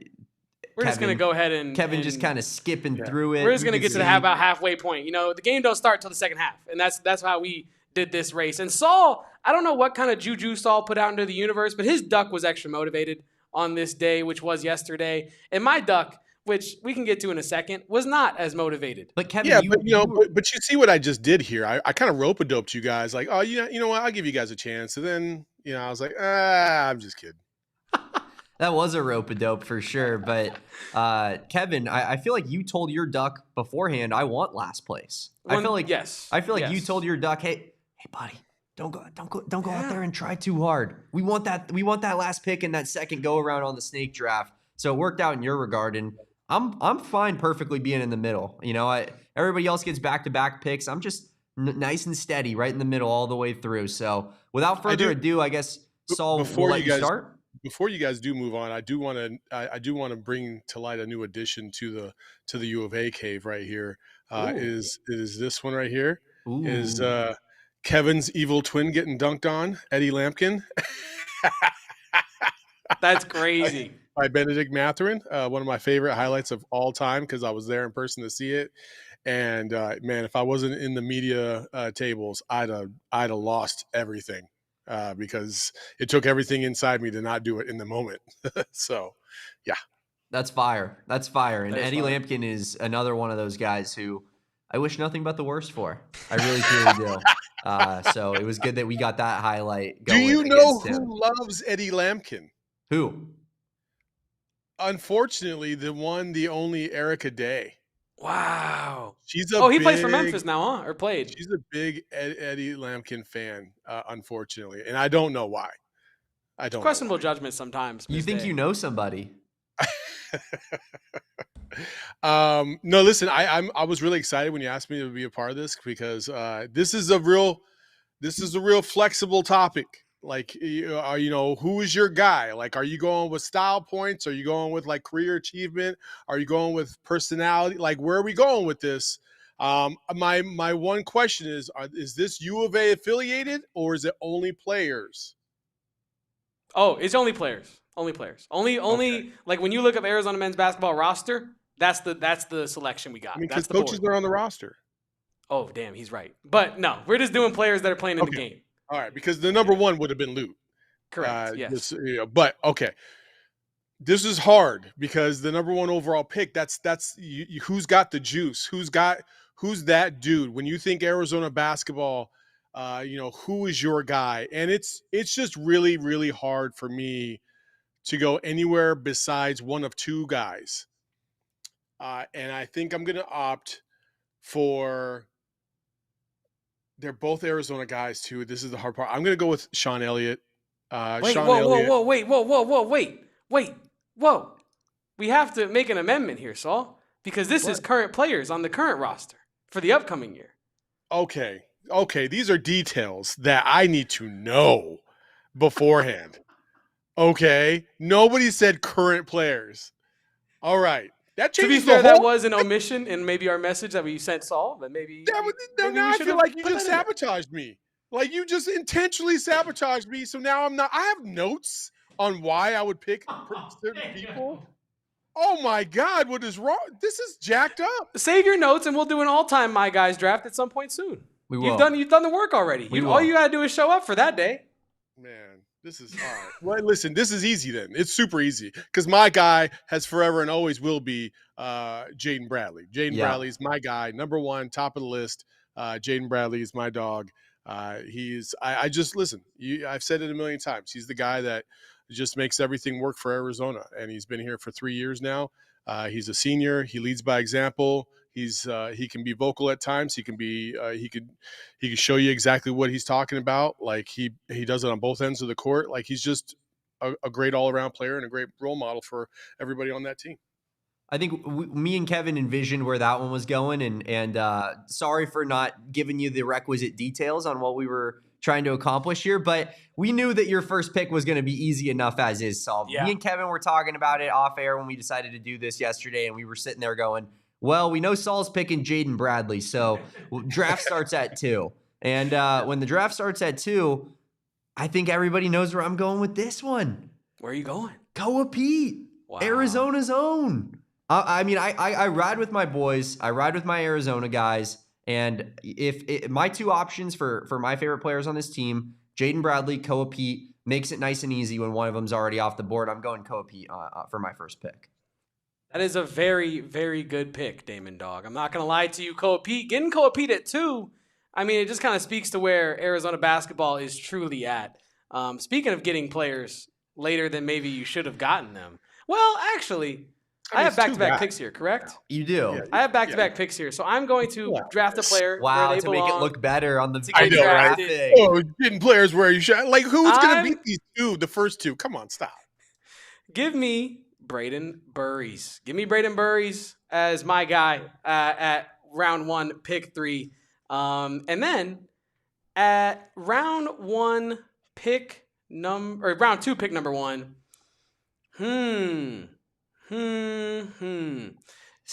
just gonna go ahead and Kevin just kind of skipping through it. We're just gonna get to the about halfway point. The game don't start till the second half, and that's how we did this race. And Saul, I don't know what kind of juju Saul put out into the universe, but his duck was extra motivated on this day, which was yesterday, and my duck, which we can get to in a second, was not as motivated. But Kevin, but you see what I just did here. I kind of rope-a-doped you guys, like, oh, you know what? I'll give you guys a chance. And then, I was like, I'm just kidding. That was a rope-a-dope for sure. But Kevin, I feel like you told your duck beforehand, I want last place. I feel like you told your duck, hey, buddy, don't go out there and try too hard. We want that last pick and that second go around on the snake draft. So it worked out in your regard, and I'm fine perfectly being in the middle. Everybody else gets back-to-back picks. I'm just nice and steady right in the middle all the way through. So without further ado, I guess Saul will let you start. Before you guys do move on, I do want to bring to light a new addition to the U of A cave right here. Is this one right here? Ooh. Is Kevin's evil twin getting dunked on, Eddie Lampkin? That's crazy. By Benedict Mathurin, one of my favorite highlights of all time because I was there in person to see it. And man, if I wasn't in the media tables, I'd have lost everything because it took everything inside me to not do it in the moment. So, yeah, that's fire. And Eddie Lampkin is another one of those guys who I wish nothing but the worst for. I really truly do. So it was good that we got that highlight going. Do you know who loves Eddie Lampkin? Who? Unfortunately, the only Erica Day. Wow. He plays for Memphis now, huh? Or played. She's a big Eddie Lampkin fan, unfortunately, and I don't know why. Questionable judgment sometimes. You think you know somebody? No, listen. I was really excited when you asked me to be a part of this because this is a real flexible topic. Like, who is your guy? Like, are you going with style points? Are you going with like career achievement? Are you going with personality? Like, where are we going with this? My one question is this U of A affiliated or is it only players? Oh, it's only players. Only players. Only. Okay. Like when you look up Arizona men's basketball roster, that's the selection we got. Because coaches are on the roster. Oh, damn, he's right. But no, we're just doing players that are playing in the game. All right, because the number one would have been Lute. Correct. Yes. But okay, this is hard because the number one overall pick. That's who's got the juice? Who's that dude? When you think Arizona basketball, who is your guy? And it's just really, really hard for me to go anywhere besides one of two guys. And I think I'm gonna opt for. They're both Arizona guys too. This is the hard part. I'm going to go with Sean Elliott. Wait. We have to make an amendment here, Saul, because this is current players on the current roster for the upcoming year. Okay. These are details that I need to know beforehand. Okay. Nobody said current players. All right. That to be fair, that was an omission in maybe our message that we sent Saul, but maybe. Now I feel like you just sabotaged me. Like you just intentionally sabotaged me. So now I'm not. I have notes on why I would pick certain people. Oh my God, what is wrong? This is jacked up. Save your notes, and we'll do an all-time My Guys draft at some point soon. We will. You've done the work already. All you gotta do is show up for that day. Man, This is all right. Well, listen, this is easy then. It's super easy because my guy has forever and always will be Jaden Bradley. Jaden Bradley is my guy, number one, top of the list. Jaden Bradley is my dog. I just listen. I've said it a million times. He's the guy that just makes everything work for Arizona, and he's been here for 3 years now. He's a senior. He leads by example. He can be vocal at times. He can show you exactly what he's talking about. Like he does it on both ends of the court. Like he's just a great all around player and a great role model for everybody on that team. I think me and Kevin envisioned where that one was going, and sorry for not giving you the requisite details on what we were trying to accomplish here, but we knew that your first pick was going to be easy enough as is, Saul. Yeah. Me and Kevin were talking about it off air when we decided to do this yesterday, and we were sitting there going, well, we know Saul's picking Jaden Bradley, so draft starts at 2. And when the draft starts at 2, I think everybody knows where I'm going with this one. Where are you going? Koa Peat, wow. Arizona's own. I mean, I ride with my boys. I ride with my Arizona guys. And if my two options for my favorite players on this team, Jaden Bradley, Koa Peat, makes it nice and easy when one of them's already off the board. I'm going Koa Peat for my first pick. That is a very, very good pick, Damon Dog. I'm not going to lie to you, Koa Peat. Getting Koa Peat at 2, I mean, it just kind of speaks to where Arizona basketball is truly at. Speaking of getting players later than maybe you should have gotten them. Well, actually, I have back-to-back picks here, correct? You do. Yeah, I have back-to-back picks here, so I'm going to draft a player where they belong. Make it look better on the I know, right? Oh, getting players where you should. Like, who's going to beat these two, the first two? Come on, stop. Give me Brayden Burries. Give me Brayden Burries as my guy at round 1, pick 3. And then at round 1, round 2, pick number 1.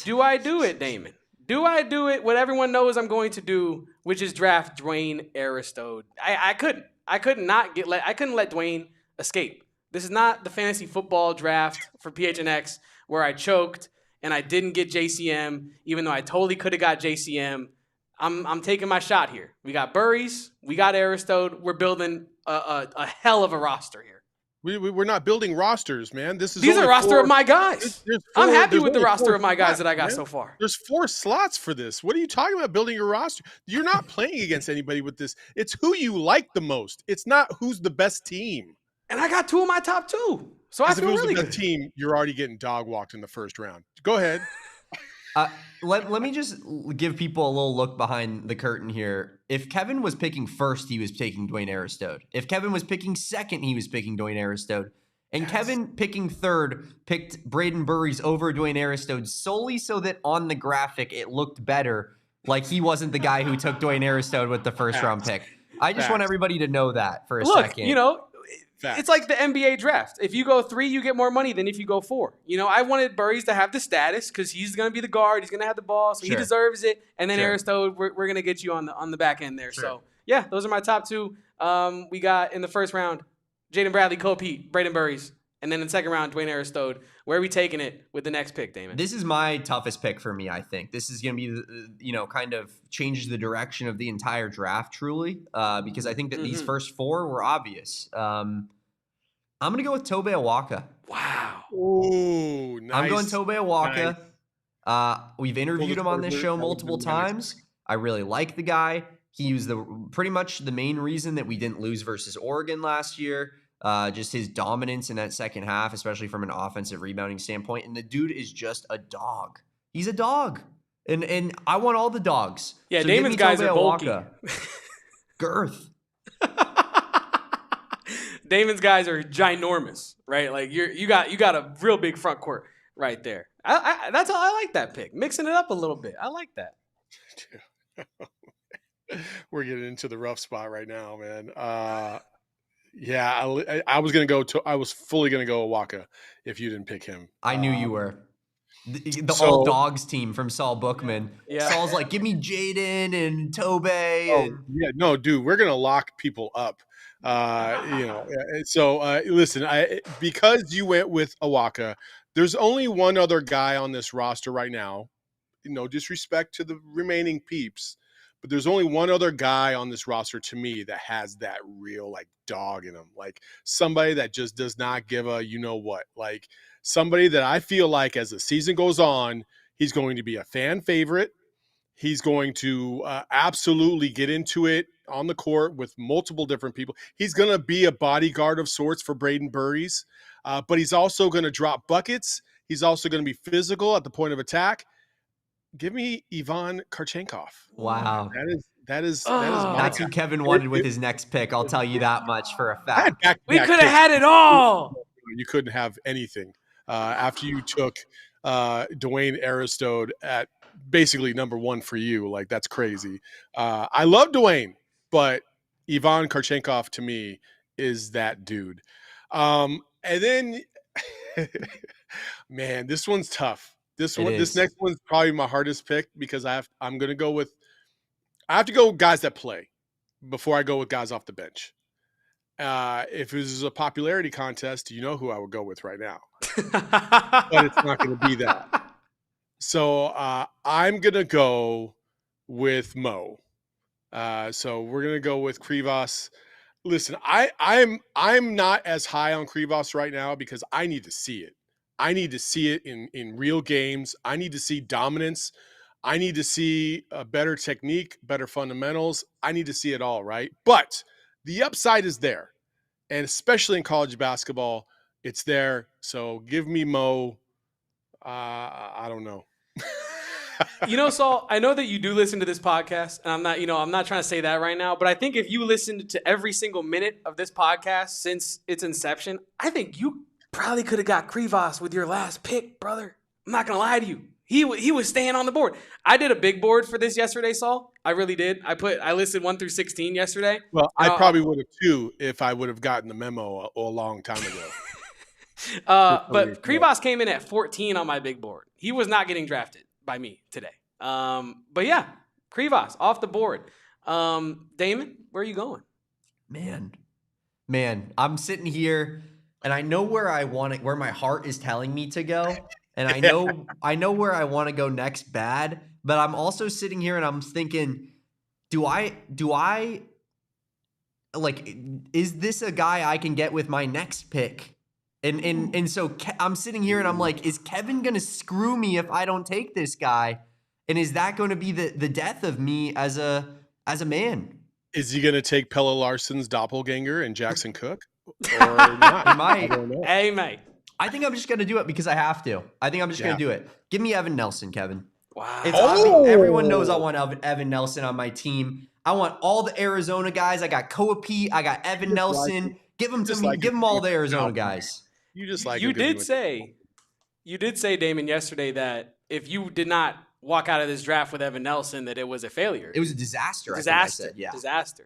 Do I do it, Damon? Do I do it what everyone knows I'm going to do, which is draft Dwayne Aristode? I couldn't let Dwayne escape. This is not the fantasy football draft for PHNX where I choked and I didn't get JCM, even though I totally could have got JCM. I'm taking my shot here. We got Burries, we got Aristode. We're building a hell of a roster here. We're not building rosters, man. These are a roster of my guys. I'm happy with the roster of my guys that I got so far. There's 4 slots for this. What are you talking about building your roster? You're not playing against anybody with this. It's who you like the most. It's not who's the best team. And I got 2 of my top 2. So I feel really good. If it was the best team, you're already getting dog walked in the first round. Go ahead. Let me just give people a little look behind the curtain here. If Kevin was picking first, he was taking Dwayne Aristode. If Kevin was picking second, he was picking Dwayne Aristode. And yes. Kevin picking third picked Brayden Burries over Dwayne Aristode solely so that on the graphic it looked better, like he wasn't the guy who took Dwayne Aristode with the first round pick. I just want everybody to know that for a second. You know, it's like the NBA draft. If you go 3, you get more money than if you go 4. You know, I wanted Burries to have the status because he's going to be the guard. He's going to have the ball, so he deserves it. And then Aristode, we're going to get you on the back end there. Sure. So, yeah, those are my top 2. We got in the first round, Jaden Bradley, Koa Peat, Brayden Burries. And then in the second round, Dwayne Aristode. Where are we taking it with the next pick, Damon? This is my toughest pick for me, I think. This is going to be, kind of changes the direction of the entire draft, truly, because I think that these first 4 were obvious. I'm going to go with Tobe Awaka. Wow. Ooh, nice. I'm going Tobe Awaka. Nice. We've interviewed him on this show multiple times. I really like the guy. He was pretty much the main reason that we didn't lose versus Oregon last year. Just his dominance in that second half, especially from an offensive rebounding standpoint. And the dude is just a dog. He's a dog. And I want all the dogs. Yeah, so Damon's guys are bulky. Girth. Damon's guys are ginormous, right? Like you got a real big front court right there. That's how I like that pick. Mixing it up a little bit. I like that. We're getting into the rough spot right now, man. Yeah, I was gonna go. I was fully gonna go Awaka if you didn't pick him. I knew you were. The old dogs team from Saul Bookman. Yeah. Saul's like, give me Jaden and Tobe. Yeah, no, dude, we're gonna lock people up. So listen, because you went with Awaka, there's only one other guy on this roster right now. No disrespect to the remaining peeps, but there's only one other guy on this roster to me that has that real like dog in him, like somebody that just does not give a what, like somebody that I feel like as the season goes on, he's going to be a fan favorite. He's going to absolutely get into it on the court with multiple different people. He's going to be a bodyguard of sorts for Brayden Burries, but he's also going to drop buckets. He's also going to be physical at the point of attack. Give me Ivan Kharchenkov. Wow. That is my That's guy. who Kevin wanted with his next pick. I'll tell you that much for a fact. We could have had it all. You couldn't have anything after you took Dwayne Aristode at basically number one for you. Like, that's crazy. I love Dwayne, but Ivan Kharchenkov to me is that dude. And then, man, this one's tough. This next one's probably my hardest pick because I have to go with guys that play before I go with guys off the bench. If it was a popularity contest, you know who I would go with right now. But it's not going to be that. So I'm going to go with Mo. So we're going to go with Krivas. Listen, I'm not as high on Krivas right now because I need to see it. I need to see it in real games. I need to see dominance. I need to see a better technique, better fundamentals. I need to see it all, right? But the upside is there. And especially in college basketball, it's there. So give me Mo. I don't know. Saul, I know that you do listen to this podcast, and I'm not trying to say that right now, but I think if you listened to every single minute of this podcast since its inception, I think you probably could have got Krivas with your last pick, brother. I'm not going to lie to you. He was staying on the board. I did a big board for this yesterday, Saul. I really did. I listed 1 through 16 yesterday. Well, I probably would have too if I would have gotten the memo a long time ago. But Krivas came in at 14 on my big board. He was not getting drafted by me today. But yeah, Krivas off the board. Damon, where are you going? Man, I'm sitting here and I know where my heart is telling me to go. And I know where I want to go next bad, but I'm also sitting here and I'm thinking, do I like, is this a guy I can get with my next pick? And so I'm sitting here and I'm like, is Kevin going to screw me if I don't take this guy? And is that going to be the death of me as a man? Is he going to take Pelle Larsson's doppelganger and Jackson Cook? Or not? He might. I don't know. Hey, mate. I think I'm just going to do it because I have to. I think I'm just going to do it. Give me Evan Nelson, Kevin. Wow. Everyone knows I want Evan Nelson on my team. I want all the Arizona guys. I got Koa Peat. I got Evan Nelson. Give them to me. Give them all the Arizona guys. You just like you did say, Damon, yesterday that if you did not walk out of this draft with Evan Nelson, that it was a failure. It was a disaster. Disaster. I think I said, yeah.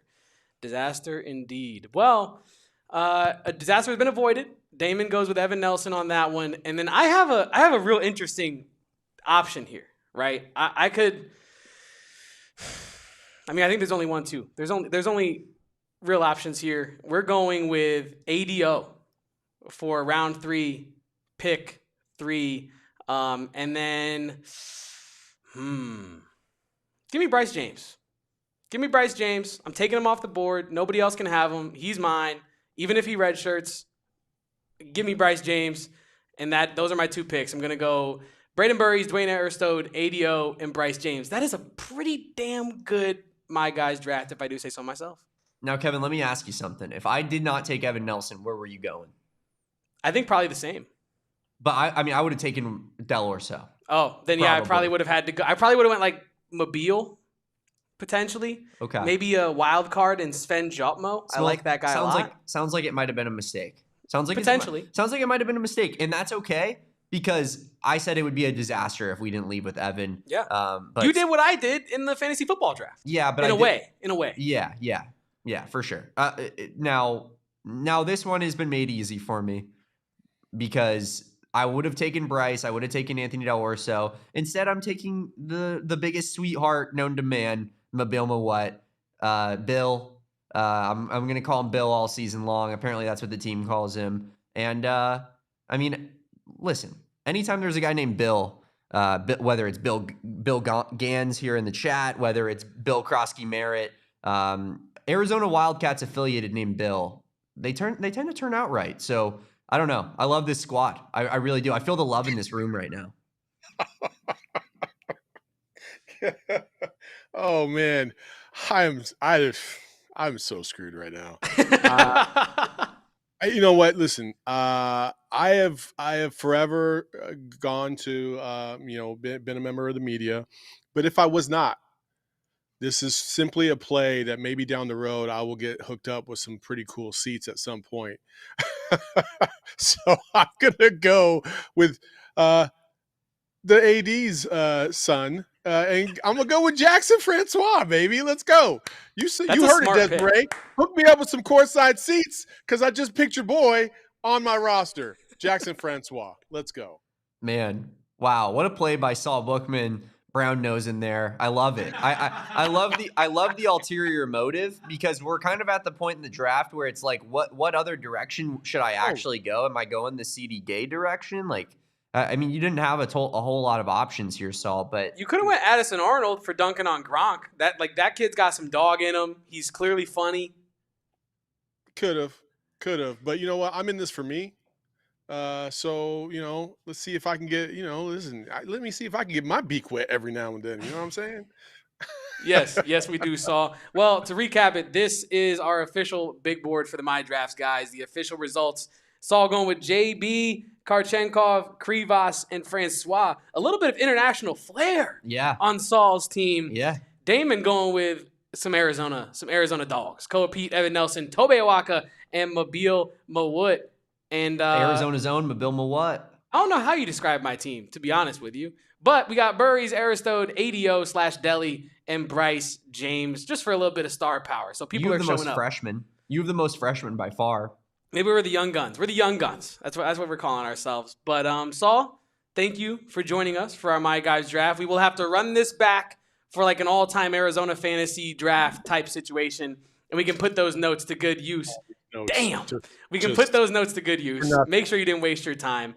Disaster indeed. Well, a disaster has been avoided. Damon goes with Evan Nelson on that one, and then I have a real interesting option here, right? I think there's only one, two. There's only real options here. We're going with ADO for round 3, pick 3, and then give me Bryce James. Give me Bryce James. I'm taking him off the board. Nobody else can have him. He's mine, even if he redshirts. Give me Bryce James, and those are my 2 picks. I'm going to go Brayden Burries, Dwayne Aristode, ADO, and Bryce James. That is a pretty damn good My Guys draft, if I do say so myself. Now, Kevin, let me ask you something. If I did not take Evan Nelson, where were you going? I think probably the same. But I would have taken Del Orso. Oh, then yeah, I probably would have had to go. I probably would have went like Mobile, potentially. Okay. Maybe a wild card and Sven Jotmo. I like that guy a lot. Sounds like it might have been a mistake. Sounds like potentially. Sounds like it might have been a mistake, and that's okay because I said it would be a disaster if we didn't leave with Evan. Yeah. But you did what I did in the fantasy football draft. Yeah, but in a way. Yeah, for sure. Now this one has been made easy for me because I would have taken Bryce. I would have taken Anthony Del Orso. Instead, I'm taking the biggest sweetheart known to man, Mobile Mawut, Bill. I'm going to call him Bill all season long. Apparently, that's what the team calls him. And, listen, anytime there's a guy named Bill whether it's Bill Gans here in the chat, whether it's Bill Krosky Merritt, Arizona Wildcats affiliated named Bill. They tend to turn out right. So I don't know. I love this squad. I really do. I feel the love in this room right now. Oh man, I'm so screwed right now. You know what? Listen, I have forever gone to been a member of the media, but if I was not, this is simply a play that maybe down the road I will get hooked up with some pretty cool seats at some point. So I'm gonna go with the AD's son, and I'm gonna go with Jackson Francois, baby. Let's go. You heard it, Desiree. Hook me up with some courtside seats because I just picked your boy on my roster, Jackson Francois. Let's go. Man, wow, what a play by Saul Bookman. Brown nose in there. I love it. I love the ulterior motive, because we're kind of at the point in the draft where it's like, what other direction should I actually go? Am I going the CD Gay direction? Like, I mean, you didn't have a whole lot of options here, Saul, but you could have went Addison Arnold for dunking on Gronk. That kid's got some dog in him. He's clearly funny. Could have, but you know what? I'm in this for me. So, let's see if I can get, let me see if I can get my beak wet every now and then. You know what I'm saying? Yes, we do, Saul. Well, to recap it, this is our official big board for the My Drafts, guys. The official results. Saul going with JB, Kharchenkov, Krivas, and Francois. A little bit of international flair on Saul's team. Yeah. Damon going with some Arizona dogs. Koa Peat, Evan Nelson, Tobe Awaka, and Mobile Mawut. And Arizona's own Mobile Mawut. I don't know how you describe my team, to be honest with you. But we got Burries, Aristode, ADO/Deli, and Bryce James, just for a little bit of star power. So people are showing up. You have the most freshmen by far. Maybe we're the young guns. We're the young guns. That's what we're calling ourselves. But Saul, thank you for joining us for our My Guys draft. We will have to run this back for like an all-time Arizona fantasy draft type situation, and we can put those notes to good use. We can put those notes to good use. Make sure you didn't waste your time.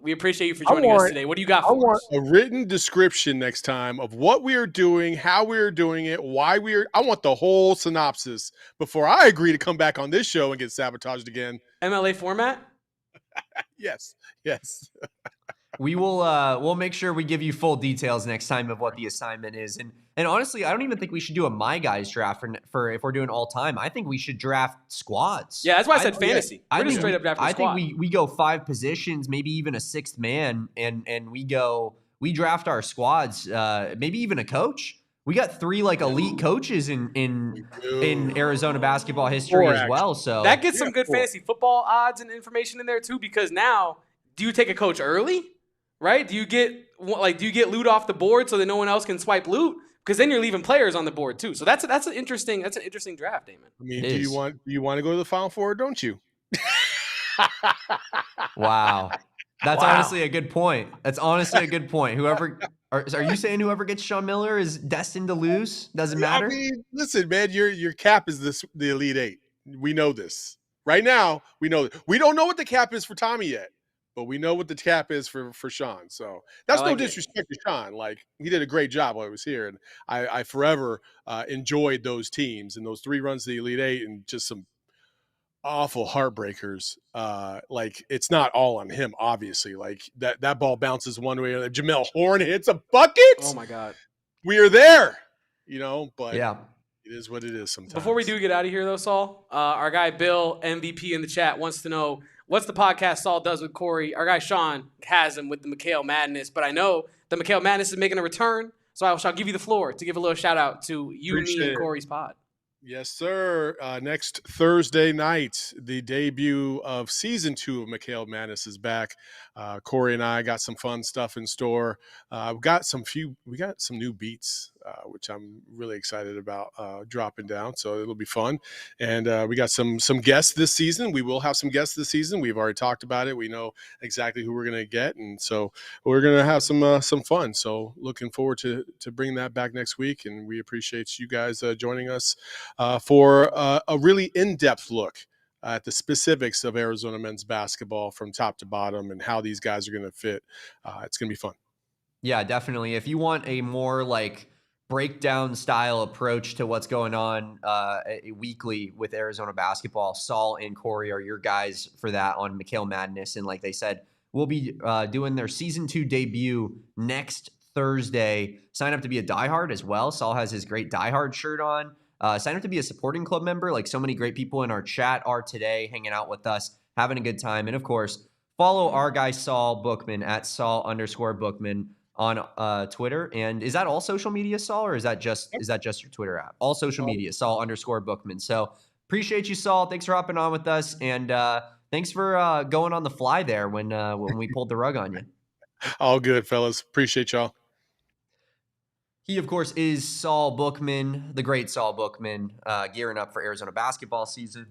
We appreciate you for joining us today. What do you got for us? I want a written description next time of what we are doing, how we are doing it, why I want the whole synopsis before I agree to come back on this show and get sabotaged again. MLA format? Yes. We will we'll make sure we give you full details next time of what the assignment is. And honestly, I don't even think we should do a My Guys draft for if we're doing all time. I think we should draft squads. Yeah, that's why I said fantasy. We're just straight up drafting a squad. I think we go 5 positions, maybe even a 6th man, and we draft our squads, maybe even a coach. We got 3 like elite coaches in Arizona basketball history as well. So that gets some good fantasy football odds and information in there too, because now, do you take a coach early? Right? Do you get loot off the board so that no one else can swipe loot? Because then you're leaving players on the board too. So that's an interesting draft, Damon. I mean, do you want to go to the Final Four, or don't you? Wow. That's honestly a good point. Whoever are you saying whoever gets Sean Miller is destined to lose? Doesn't matter? I mean, listen, man, your cap is the Elite 8. We know this. Right now, we know. We don't know what the cap is for Tommy yet. But we know what the cap is for Sean. So that's no disrespect to Sean. Like, he did a great job while he was here. And I forever enjoyed those teams and those 3 runs to the Elite 8 and just some awful heartbreakers. Like, it's not all on him, obviously. Like, that ball bounces one way or the Jamel Horn hits a bucket. Oh, my God. We are there, but yeah. It is what it is sometimes. Before we do get out of here, though, Saul, our guy Bill, MVP in the chat, wants to know, what's the podcast Saul does with Corey? Our guy Sean has him with the McHale Madness, but I know the McHale Madness is making a return, so I shall give you the floor to give a little shout-out to you, me, and Corey's pod. Yes, sir. Next Thursday night, the debut of season 2 of McHale Madness is back. Corey and I got some fun stuff in store. We got some new beats, which I'm really excited about dropping down. So it'll be fun. And we got some guests this season. We will have some guests this season. We've already talked about it. We know exactly who we're going to get, and so we're going to have some fun. So looking forward to bringing that back next week. And we appreciate you guys joining us for a really in-depth look at the specifics of Arizona men's basketball from top to bottom and how these guys are going to fit. It's going to be fun. Yeah, definitely. If you want a more like breakdown style approach to what's going on weekly with Arizona basketball, Saul and Corey are your guys for that on McHale Madness. And like they said, we'll be doing their season 2 debut next Thursday. Sign up to be a diehard as well. Saul has his great diehard shirt on. Sign up to be a supporting club member, like so many great people in our chat are today, hanging out with us, having a good time. And of course, follow our guy Saul Bookman at Saul_Bookman on Twitter. And is that all social media, Saul, or is that just your Twitter app? All social media, Saul_Bookman. So appreciate you, Saul. Thanks for hopping on with us, and thanks for going on the fly there when we pulled the rug on you. All good, fellas. Appreciate y'all. He, of course, is Saul Bookman, the great Saul Bookman, gearing up for Arizona basketball season.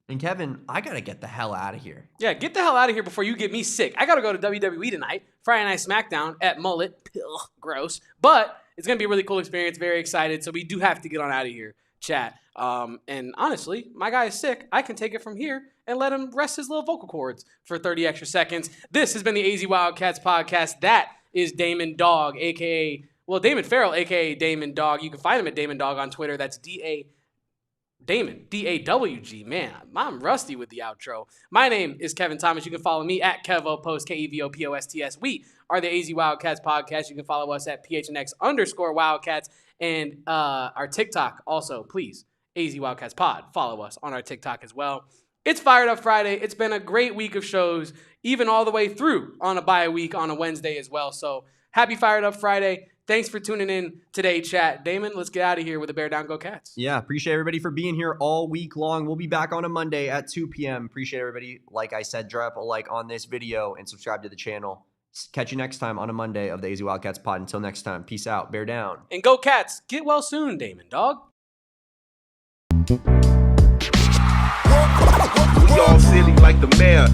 And Kevin, I got to get the hell out of here. Yeah, get the hell out of here before you get me sick. I got to go to WWE tonight, Friday Night SmackDown at Mullet. Ugh, gross. But it's going to be a really cool experience. Very excited. So we do have to get on out of here, chat. And honestly, my guy is sick. I can take it from here and let him rest his little vocal cords for 30 extra seconds. This has been the AZ Wildcats podcast. That is Damon Dog, a.k.a. Damon Fairall, a.k.a. Damon Dog. You can find him at Damon Dog on Twitter. That's Damon, D-A-W-G. Man, I'm rusty with the outro. My name is Kevin Thomas. You can follow me at KevoPost, K-E-V-O-P-O-S-T-S. We are the AZ Wildcats podcast. You can follow us at PHNX_Wildcats. And our TikTok also, please, AZ Wildcats Pod. Follow us on our TikTok as well. It's Fired Up Friday. It's been a great week of shows, even all the way through on a bye week on a Wednesday as well. So happy Fired Up Friday. Thanks for tuning in today, chat. Damon, let's get out of here with a Bear Down Go Cats. Yeah, appreciate everybody for being here all week long. We'll be back on a Monday at 2 p.m. Appreciate everybody. Like I said, drop a like on this video and subscribe to the channel. Catch you next time on a Monday of the AZ Wildcats pod. Until next time, peace out. Bear down. And go Cats. Get well soon, Damon, dog. We all silly like the mayor.